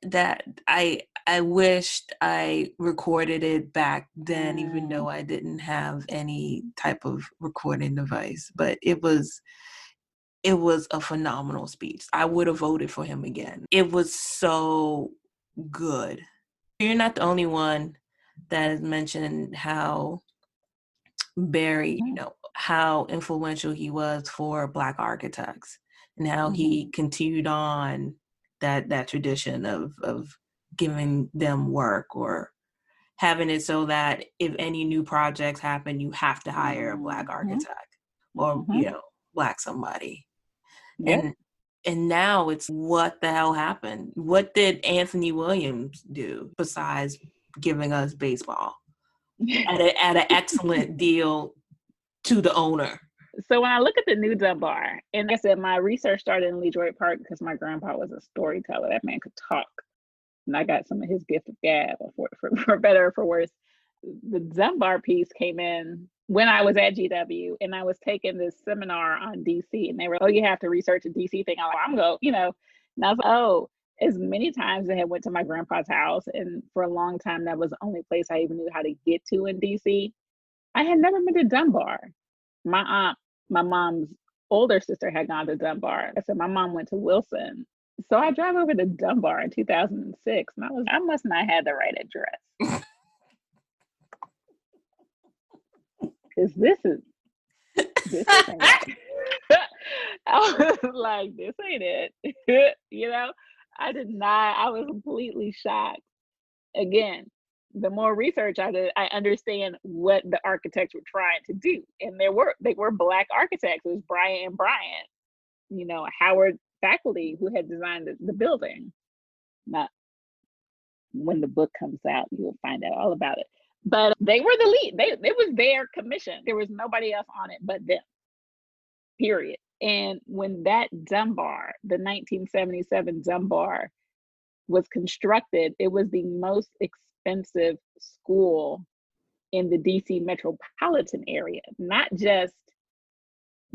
that I wished I recorded it back then, even though I didn't have any type of recording device, but it was a phenomenal speech. I would have voted for him again. It was so good. You're not the only one that has mentioned how Barry, how influential he was for Black architects and how he continued on that tradition of giving them work or having it so that if any new projects happen, you have to hire a Black architect or, Black somebody. Yep. And now it's what the hell happened? What did Anthony Williams do besides giving us baseball at an excellent deal to the owner? So when I look at the new Dunbar, and like I said, my research started in LeDriot Park because my grandpa was a storyteller. That man could talk. And I got some of his gift of gab, for better or for worse. The Dunbar piece came in when I was at GW, and I was taking this seminar on DC, and they were, you have to research a DC thing. I'm going, and I was like, as many times I had went to my grandpa's house, and for a long time, that was the only place I even knew how to get to in DC. I had never been to Dunbar. My aunt, my mom's older sister, had gone to Dunbar. I said, my mom went to Wilson. So I drive over to Dunbar in 2006, and I must not have the right address. Because this isn't it. I was like, this ain't it. I did not. I was completely shocked. Again, the more research I did, I understand what the architects were trying to do. And they were Black architects. It was Bryant and Bryant, Howard faculty who had designed the building. Now, when the book comes out, you'll find out all about it. But they were the lead. It was their commission. There was nobody else on it but them, period. And when that Dunbar, the 1977 Dunbar, was constructed, it was the most expensive school in the DC metropolitan area, not just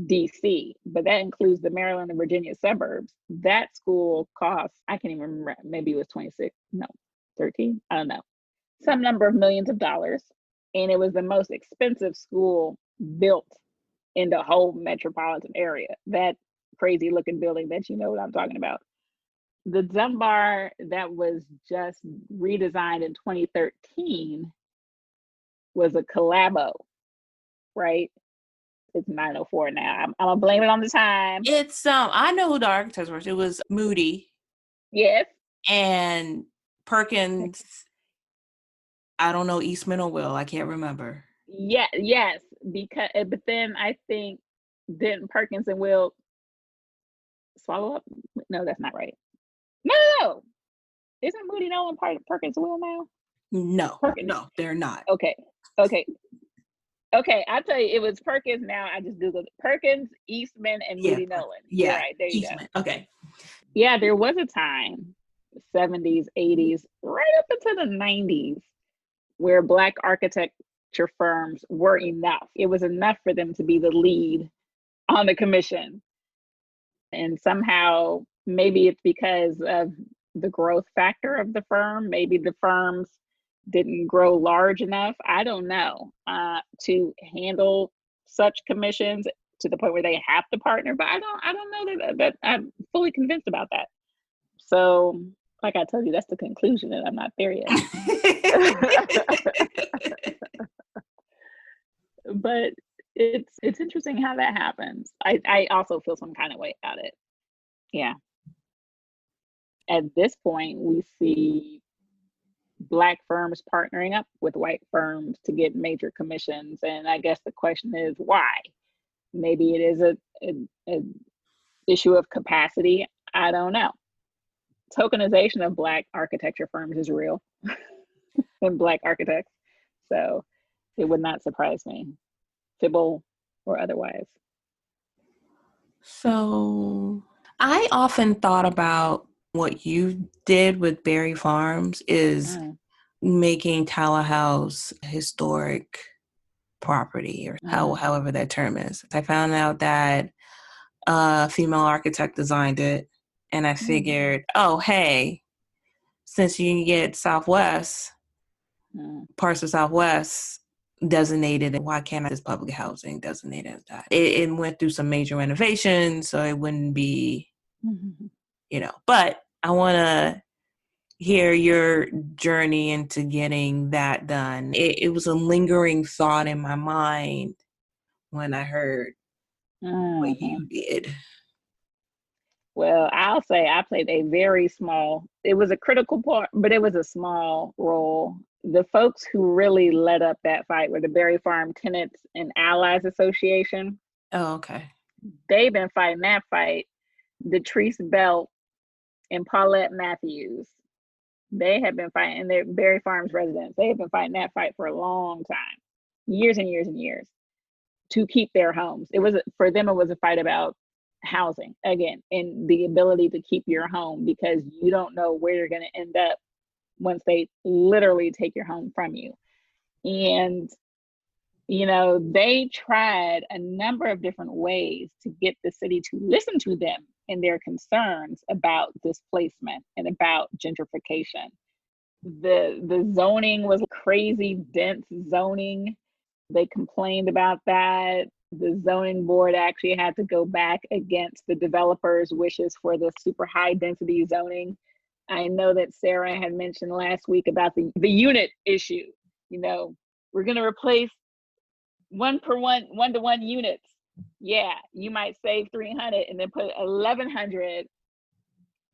DC, but that includes the Maryland and Virginia suburbs. That school cost, I can't even remember, maybe it was 13, I don't know, some number of millions of dollars. And it was the most expensive school built in the whole metropolitan area. That crazy looking building that you know what I'm talking about. The Dunbar that was just redesigned in 2013 was a collabo, right? It's 9:04 now. I'm gonna blame it on the time. It's I know who the architects were. It was Moody. Yes. And Perkins. I don't know, Eastman or Will. I can't remember. Yeah. Yes. But then I think didn't Perkins and Will swallow up? No, that's not right. No. Isn't Moody Nolan part of Perkins and Will now? No. No, they're not. Okay. I'll tell you, it was Perkins. Now I just Googled it. Perkins, Eastman, and Moody Nolan. Yeah. Right, there you Eastman. go. Okay. Yeah, there was a time, 70s, 80s, right up into the 90s, where Black architecture firms were enough. It was enough for them to be the lead on the commission. And somehow, maybe it's because of the growth factor of the firm. Maybe the firms didn't grow large enough, I don't know, to handle such commissions to the point where they have to partner. But I don't know that I'm fully convinced about that. So, like I told you, that's the conclusion, and I'm not there yet. But it's interesting how that happens. I also feel some kind of way about it. Yeah. At this point, we see Black firms partnering up with white firms to get major commissions. And I guess the question is why? Maybe it is a issue of capacity. I don't know. Tokenization of Black architecture firms is real and Black architects. So it would not surprise me, Sybil or otherwise. So I often thought about what you did with Berry Farms is making Tallahouse historic property, or however that term is. I found out that a female architect designed it, and I figured, oh, hey, since you can get Southwest, parts of Southwest designated, why can't I this public housing designated as that? It went through some major renovations, so it wouldn't be, but I want to hear your journey into getting that done. It was a lingering thought in my mind when I heard what you did. Well, I'll say I played a very small, it was a critical part, but it was a small role. The folks who really led up that fight were the Berry Farm Tenants and Allies Association. Oh, okay. They've been fighting that fight. Detrice Belt and Paulette Matthews, they have been fighting, and they're Berry Farms residents. They have been fighting that fight for a long time, years and years and years, to keep their homes. It was, for them, it was a fight about housing again, and the ability to keep your home, because you don't know where you're going to end up once they literally take your home from you. And they tried a number of different ways to get the city to listen to them and their concerns about displacement and about gentrification. The zoning was crazy dense zoning. They complained about that. The zoning board actually had to go back against the developers' wishes for the super high density zoning. I know that Sarah had mentioned last week about the unit issue. We're going to replace one-to-one units. Yeah, you might save 300 and then put 1,100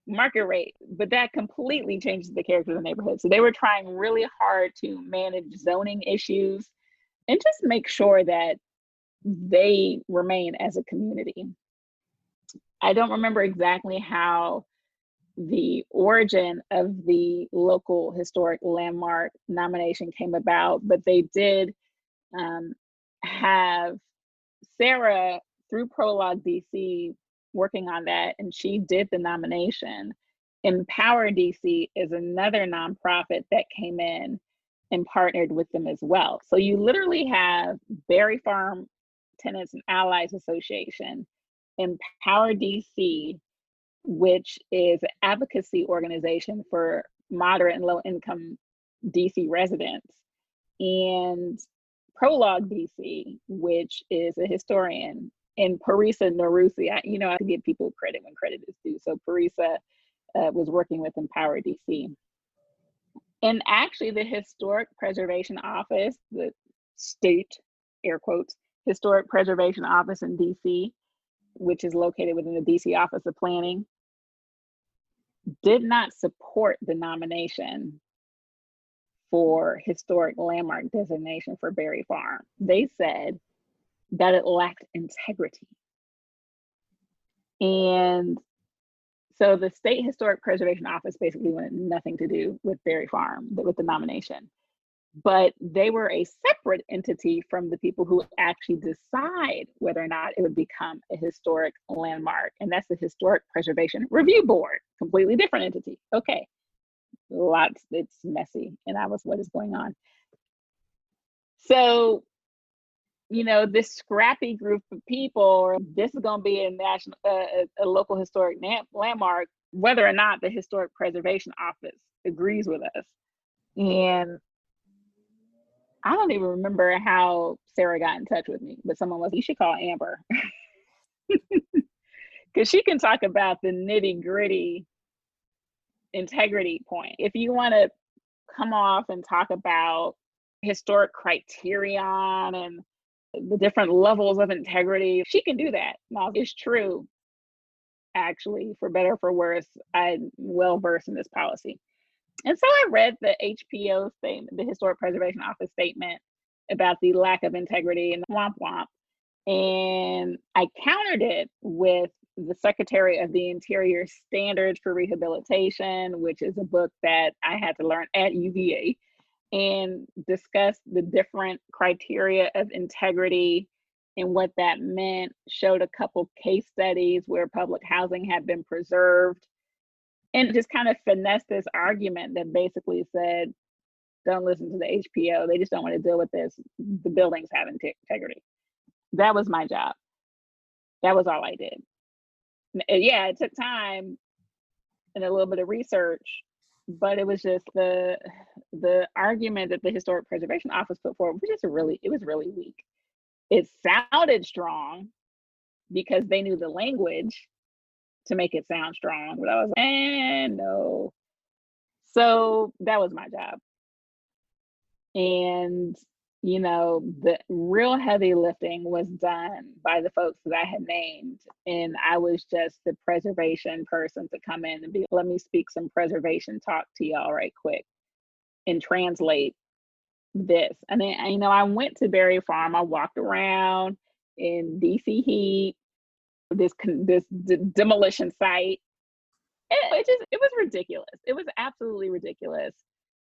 market rate, but that completely changes the character of the neighborhood. So they were trying really hard to manage zoning issues and just make sure that they remain as a community. I don't remember exactly how the origin of the local historic landmark nomination came about, but they did have Sarah through Prologue DC working on that, and she did the nomination. Empower DC is another nonprofit that came in and partnered with them as well. So you literally have Berry Farm Tenants and Allies Association, Empower DC, which is an advocacy organization for moderate and low income DC residents, and Prologue DC, which is a historian, and Parisa Narusi. I have to give people credit when credit is due. So Parisa was working with Empower DC. And actually the Historic Preservation Office, the state, air quotes, Historic Preservation Office in DC, which is located within the DC Office of Planning, did not support the nomination for historic landmark designation for Berry Farm. They said that it lacked integrity. And so the State Historic Preservation Office basically wanted nothing to do with Berry Farm, with the nomination. But they were a separate entity from the people who actually decide whether or not it would become a historic landmark. And that's the Historic Preservation Review Board, completely different entity. Okay. It's messy, and that was what is going on. So, this scrappy group of people, this is going to be a local historic landmark, whether or not the Historic Preservation Office agrees with us. And I don't even remember how Sarah got in touch with me, but someone was, you should call Amber. Because she can talk about the nitty gritty integrity point. If you want to come off and talk about historic criterion and the different levels of integrity. She can do that. Now, it's true, actually, for better or for worse, I'm well versed in this policy. And so I read the HPO statement, the Historic Preservation Office statement about the lack of integrity and womp womp. And I countered it with the Secretary of the Interior Standards for Rehabilitation, which is a book that I had to learn at UVA, and discussed the different criteria of integrity and what that meant, showed a couple case studies where public housing had been preserved, and just kind of finessed this argument that basically said, don't listen to the HPO. They just don't want to deal with this. The buildings have integrity. That was my job. That was all I did. Yeah, it took time and a little bit of research, but it was just the argument that the Historic Preservation Office put forward was just it was really weak. It sounded strong because they knew the language to make it sound strong, but I was like, no. So that was my job. And, the real heavy lifting was done by the folks that I had named. And I was just the preservation person to come in and let me speak some preservation talk to y'all right quick and translate this. And then, I went to Berry Farm. I walked around in DC heat, this demolition site. It was ridiculous. It was absolutely ridiculous.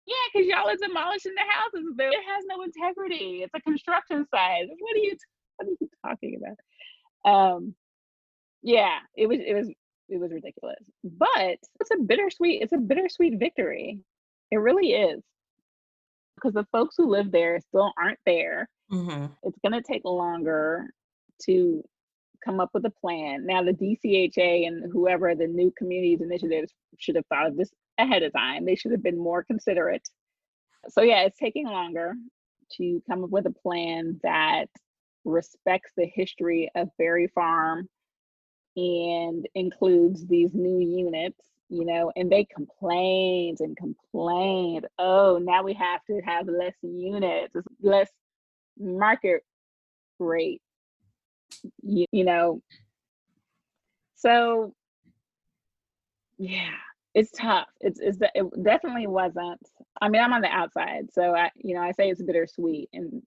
Yeah, because y'all are demolishing the houses. It has no integrity. It's a construction site. What are you talking about? Yeah, it was ridiculous. But it's a bittersweet victory. It really is. Because the folks who live there still aren't there. Mm-hmm. It's gonna take longer to come up with a plan. Now the DCHA and whoever the new communities initiatives should have thought of this ahead of time. They should have been more considerate. So yeah, it's taking longer to come up with a plan that respects the history of Berry Farm and includes these new units, and they complained and complained. Oh, now we have to have less units, less market rate, So yeah, it's tough. It definitely wasn't. I mean, I'm on the outside, so I say it's bittersweet, and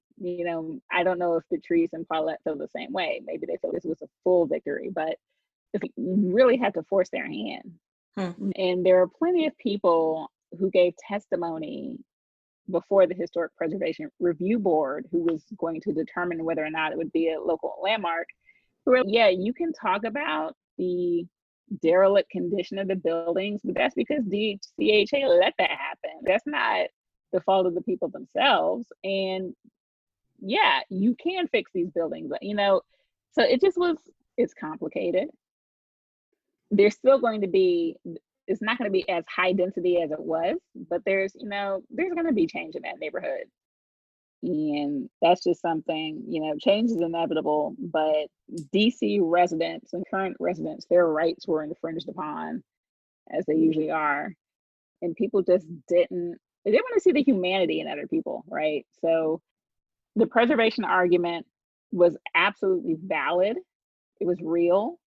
I don't know if Patrice and Paulette feel the same way. Maybe they feel this was a full victory, but you really had to force their hand. And there are plenty of people who gave testimony before the Historic Preservation Review Board, who was going to determine whether or not it would be a local landmark, who were, yeah, you can talk about the derelict condition of the buildings, but that's because DCHA let that happen. That's not the fault of the people themselves. And yeah, you can fix these buildings, so it's complicated. There's still going to be, it's not going to be as high density as it was, but there's going to be change in that neighborhood. And that's just something, change is inevitable, but DC residents and current residents, their rights were infringed upon, as they usually are. And people just they didn't want to see the humanity in other people, right? So the preservation argument was absolutely valid. It was real.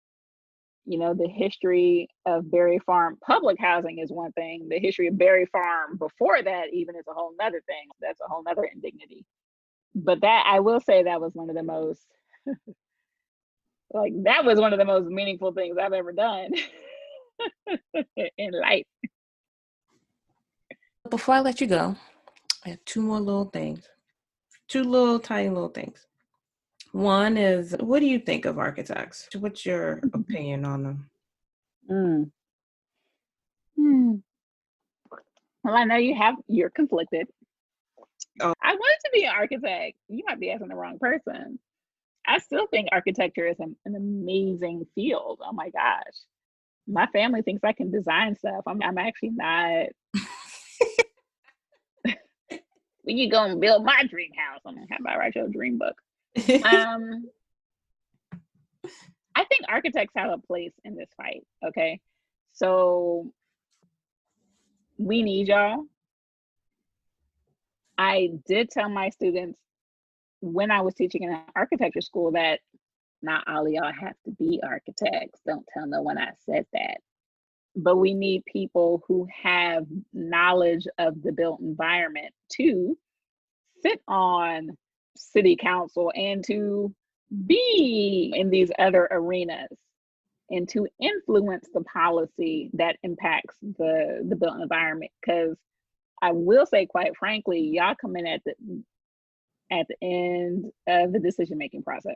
The history of Berry Farm public housing is one thing. The history of Berry Farm before that even is a whole nother thing. That's a whole nother indignity. But that, I will say, that was one of the most that was one of the most meaningful things I've ever done in life. Before I let you go, I have two more little things. Two tiny little things. One is, what do you think of architects? What's your opinion on them? Well, I know you're conflicted. Oh. I wanted to be an architect. You might be asking the wrong person. I still think architecture is an amazing field. Oh my gosh. My family thinks I can design stuff. I'm actually not. When you go and build my dream house, I'm gonna have I write your dream book. I think architects have a place in this fight. Okay, so we need y'all. I did tell my students when I was teaching in an architecture school that not all of y'all have to be architects. Don't tell no one I said that. But we need people who have knowledge of the built environment to sit on city council and to be in these other arenas and to influence the policy that impacts the built environment. Because I will say, quite frankly, y'all come in at the end of the decision-making process.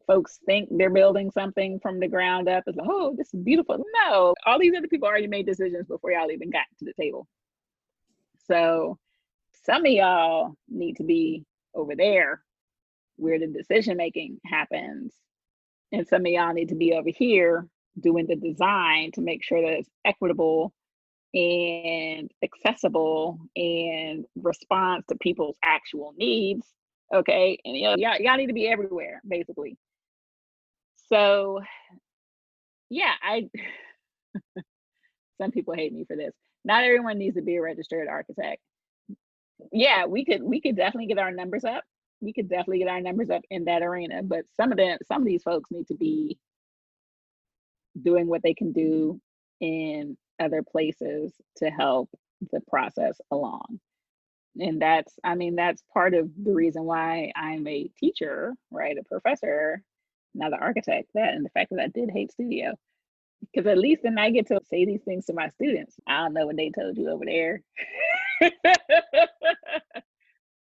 Folks think they're building something from the ground up. It's like, oh, this is beautiful. No, all these other people already made decisions before y'all even got to the table. So some of y'all need to be over there where the decision making happens. And some of y'all need to be over here doing the design to make sure that it's equitable and accessible and responds to people's actual needs. Okay. And y'all need to be everywhere, basically. So yeah, some people hate me for this. Not everyone needs to be a registered architect. Yeah, we could definitely get our numbers up. We could definitely get our numbers up in that arena, but some of these folks need to be doing what they can do in other places to help the process along. And that's part of the reason why I'm a teacher, right? A professor, not an architect, that and the fact that I did hate studio. Because at least then I get to say these things to my students. I don't know what they told you over there.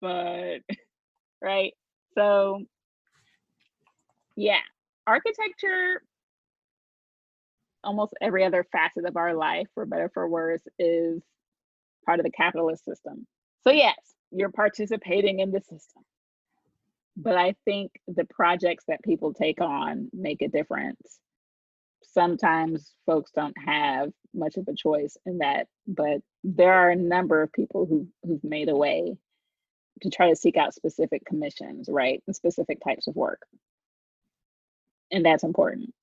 But right. So yeah, architecture, almost every other facet of our life, for better or for worse, is part of the capitalist system. So yes, you're participating in the system. But I think the projects that people take on make a difference. Sometimes folks don't have much of a choice in that, but there are a number of people who've made a way to try to seek out specific commissions, right? And specific types of work. And that's important.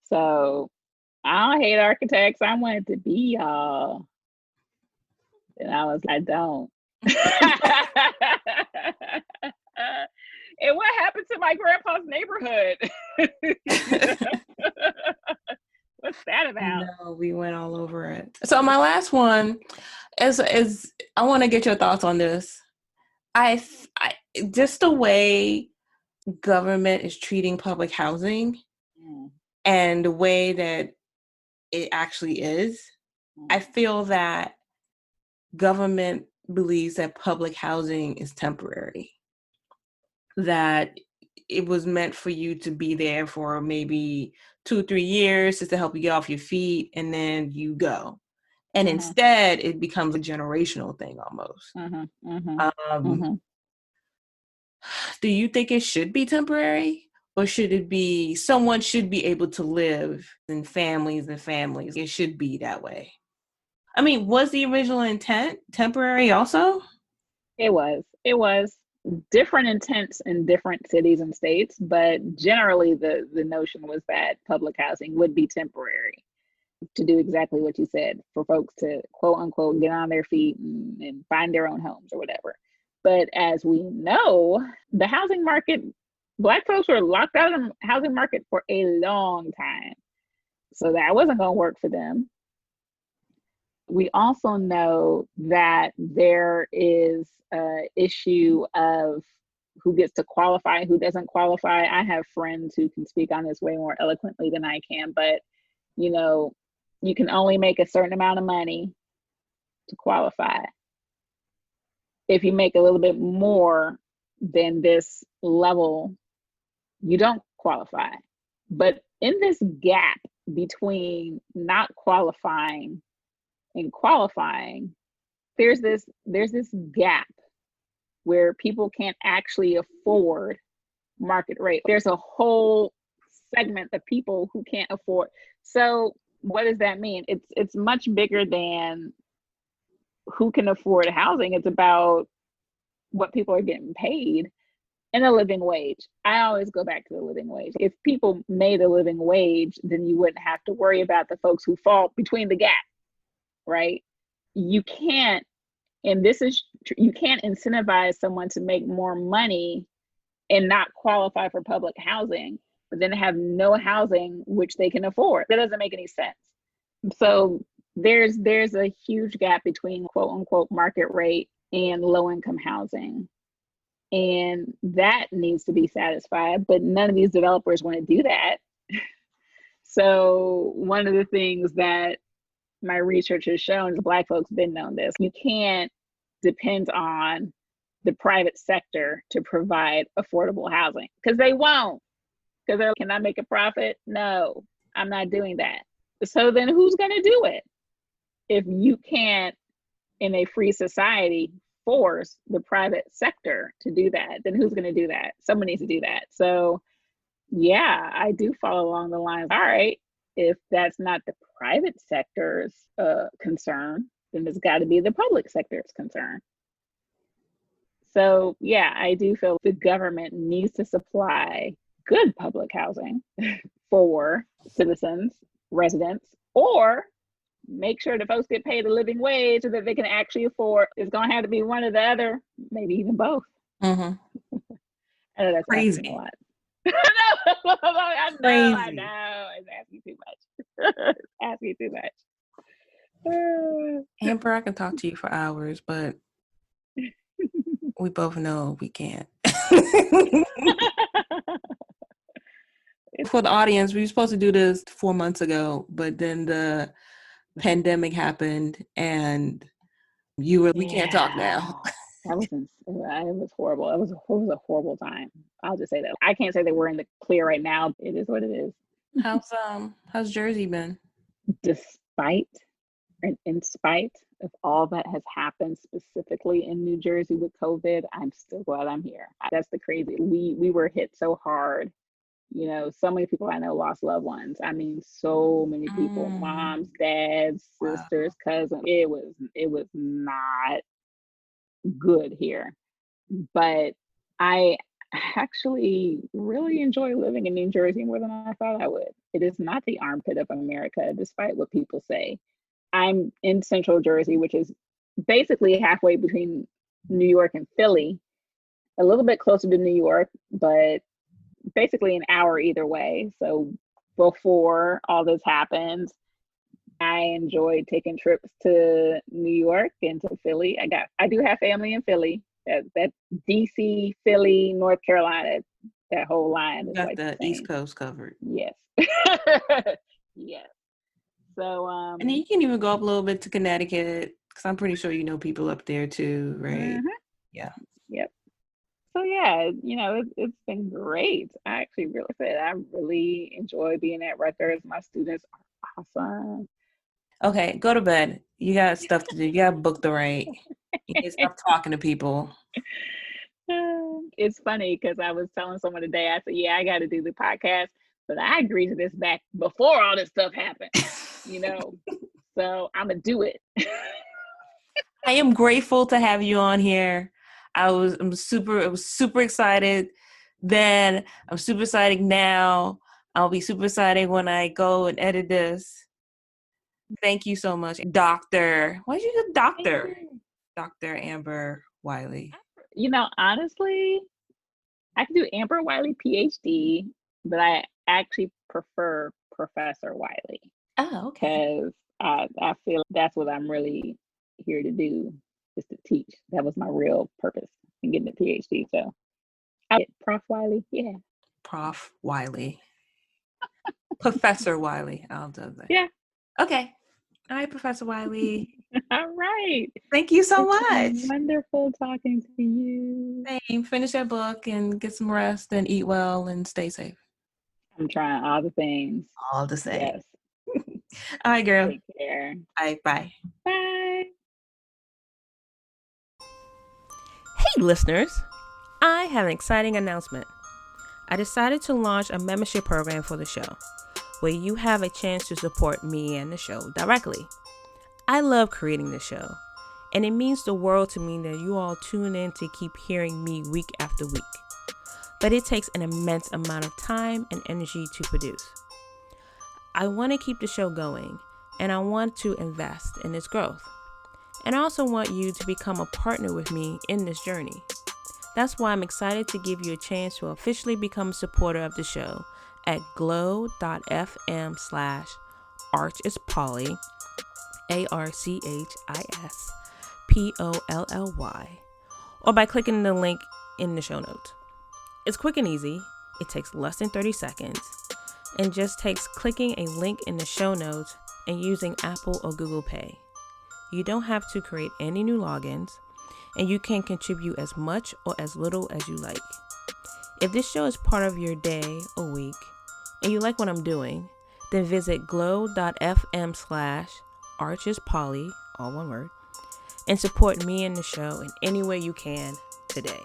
So I don't hate architects. I wanted to be y'all. And I was like, I don't. And what happened to my grandpa's neighborhood? What's that about? No, we went all over it. So my last one is I want to get your thoughts on this. I just the way government is treating public housing and the way that it actually is, I feel that government believes that public housing is temporary, that it was meant for you to be there for maybe 2-3 years just to help you get off your feet and then you go. And instead it becomes a generational thing almost. Do you think it should be temporary, or should it be someone should be able to live in families and families? It should be that way. I mean, was the original intent temporary also? It was different intents in different cities and states, but generally the notion was that public housing would be temporary to do exactly what you said, for folks to quote unquote get on their feet and find their own homes or whatever. But as we know, the housing market, Black folks were locked out of the housing market for a long time. So that wasn't going to work for them. We also know that there is an issue of who gets to qualify, who doesn't qualify. I have friends who can speak on this way more eloquently than I can, but you can only make a certain amount of money to qualify. If you make a little bit more than this level, you don't qualify. But in this gap between not qualifying and qualifying, there's this gap where people can't actually afford market rate. There's a whole segment of people who can't afford. So what does that mean? It's much bigger than who can afford housing. It's about what people are getting paid and a living wage. I always go back to the living wage. If people made a living wage, then you wouldn't have to worry about the folks who fall between the gap, right? You can't incentivize someone to make more money and not qualify for public housing, but then have no housing which they can afford. That doesn't make any sense. So there's a huge gap between quote unquote market rate and low income housing. And that needs to be satisfied, but none of these developers want to do that. So one of the things that my research has shown, Black folks have been known this, you can't depend on the private sector to provide affordable housing, because they won't. Because they're, can I make a profit? No, I'm not doing that. So then who's going to do it? If you can't, in a free society, force the private sector to do that, then who's going to do that? Someone needs to do that. So yeah, I do follow along the lines. All right, if that's not the private sector's concern, then it's got to be the public sector's concern. So yeah, I do feel the government needs to supply good public housing for citizens, residents, or make sure the folks get paid a living wage so that they can actually afford. It's going to have to be one or the other, maybe even both. Mm-hmm. I know that's crazy. A lot. I know. It's asking too much. It's asking too much. Amber, I can talk to you for hours, but we both know we can't. For the audience, we were supposed to do this 4 months ago, but then the pandemic happened and you were, we can't talk now. It was horrible. It was a horrible time. I'll just say that. I can't say that we're in the clear right now. It is what it is. How's Jersey been? Despite and in spite of all that has happened specifically in New Jersey with COVID, I'm still glad I'm here. That's the crazy. We were hit so hard. You know, so many people I know lost loved ones. I mean, so many people, moms, dads, sisters, cousins. It was not good here. But I actually really enjoy living in New Jersey more than I thought I would. It is not the armpit of America, despite what people say. I'm in Central Jersey, which is basically halfway between New York and Philly, a little bit closer to New York, but basically an hour either way. So before all this happened, I enjoyed taking trips to New York and to Philly. I do have family in Philly. That DC, Philly, North Carolina, that whole line is got like the East Coast covered. Yes. Yes. So and then you can even go up a little bit to Connecticut, because I'm pretty sure you know people up there too, right? Mm-hmm. Yeah. Yep. So yeah, you know, it's been great. I really enjoy being at Rutgers. My students are awesome. Okay, go to bed. You got stuff to do. You got to book the right. You need to stop talking to people. It's funny because I was telling someone today, I said, yeah, I got to do the podcast, but I agreed to this back before all this stuff happened, you know, so I'm going to do it. I am grateful to have you on here. I was super excited then. I'm super excited now. I'll be super excited when I go and edit this. Thank you so much, Doctor. Why did you do Doctor? Dr. Amber Wiley. You know, honestly, I could do Amber Wiley PhD, but I actually prefer Professor Wiley. Oh, okay. Because I feel that's what I'm really here to do, is to teach. That was my real purpose in getting a PhD. So I get Prof Wiley. Yeah. Prof Wiley. Professor Wiley. I'll do that. Yeah. Okay. All right, Professor Wiley. All right. Thank you so much. Wonderful talking to you. Same. Finish that book and get some rest and eat well and stay safe. I'm trying all the things. All the same. Yes. All right, girl. Take care. All right, bye. Bye. Hey, listeners. I have an exciting announcement. I decided to launch a membership program for the show, where you have a chance to support me and the show directly. I love creating the show, and it means the world to me that you all tune in to keep hearing me week after week. But it takes an immense amount of time and energy to produce. I want to keep the show going, and I want to invest in its growth. And I also want you to become a partner with me in this journey. That's why I'm excited to give you a chance to officially become a supporter of the show at glow.fm/archispolly, ARCHISPOLLY, or by clicking the link in the show notes. It's quick and easy. It takes less than 30 seconds and just takes clicking a link in the show notes and using Apple or Google Pay. You don't have to create any new logins, and you can contribute as much or as little as you like. If this show is part of your day or week and you like what I'm doing, then visit glow.fm/archispolly, all one word, and support me and the show in any way you can today.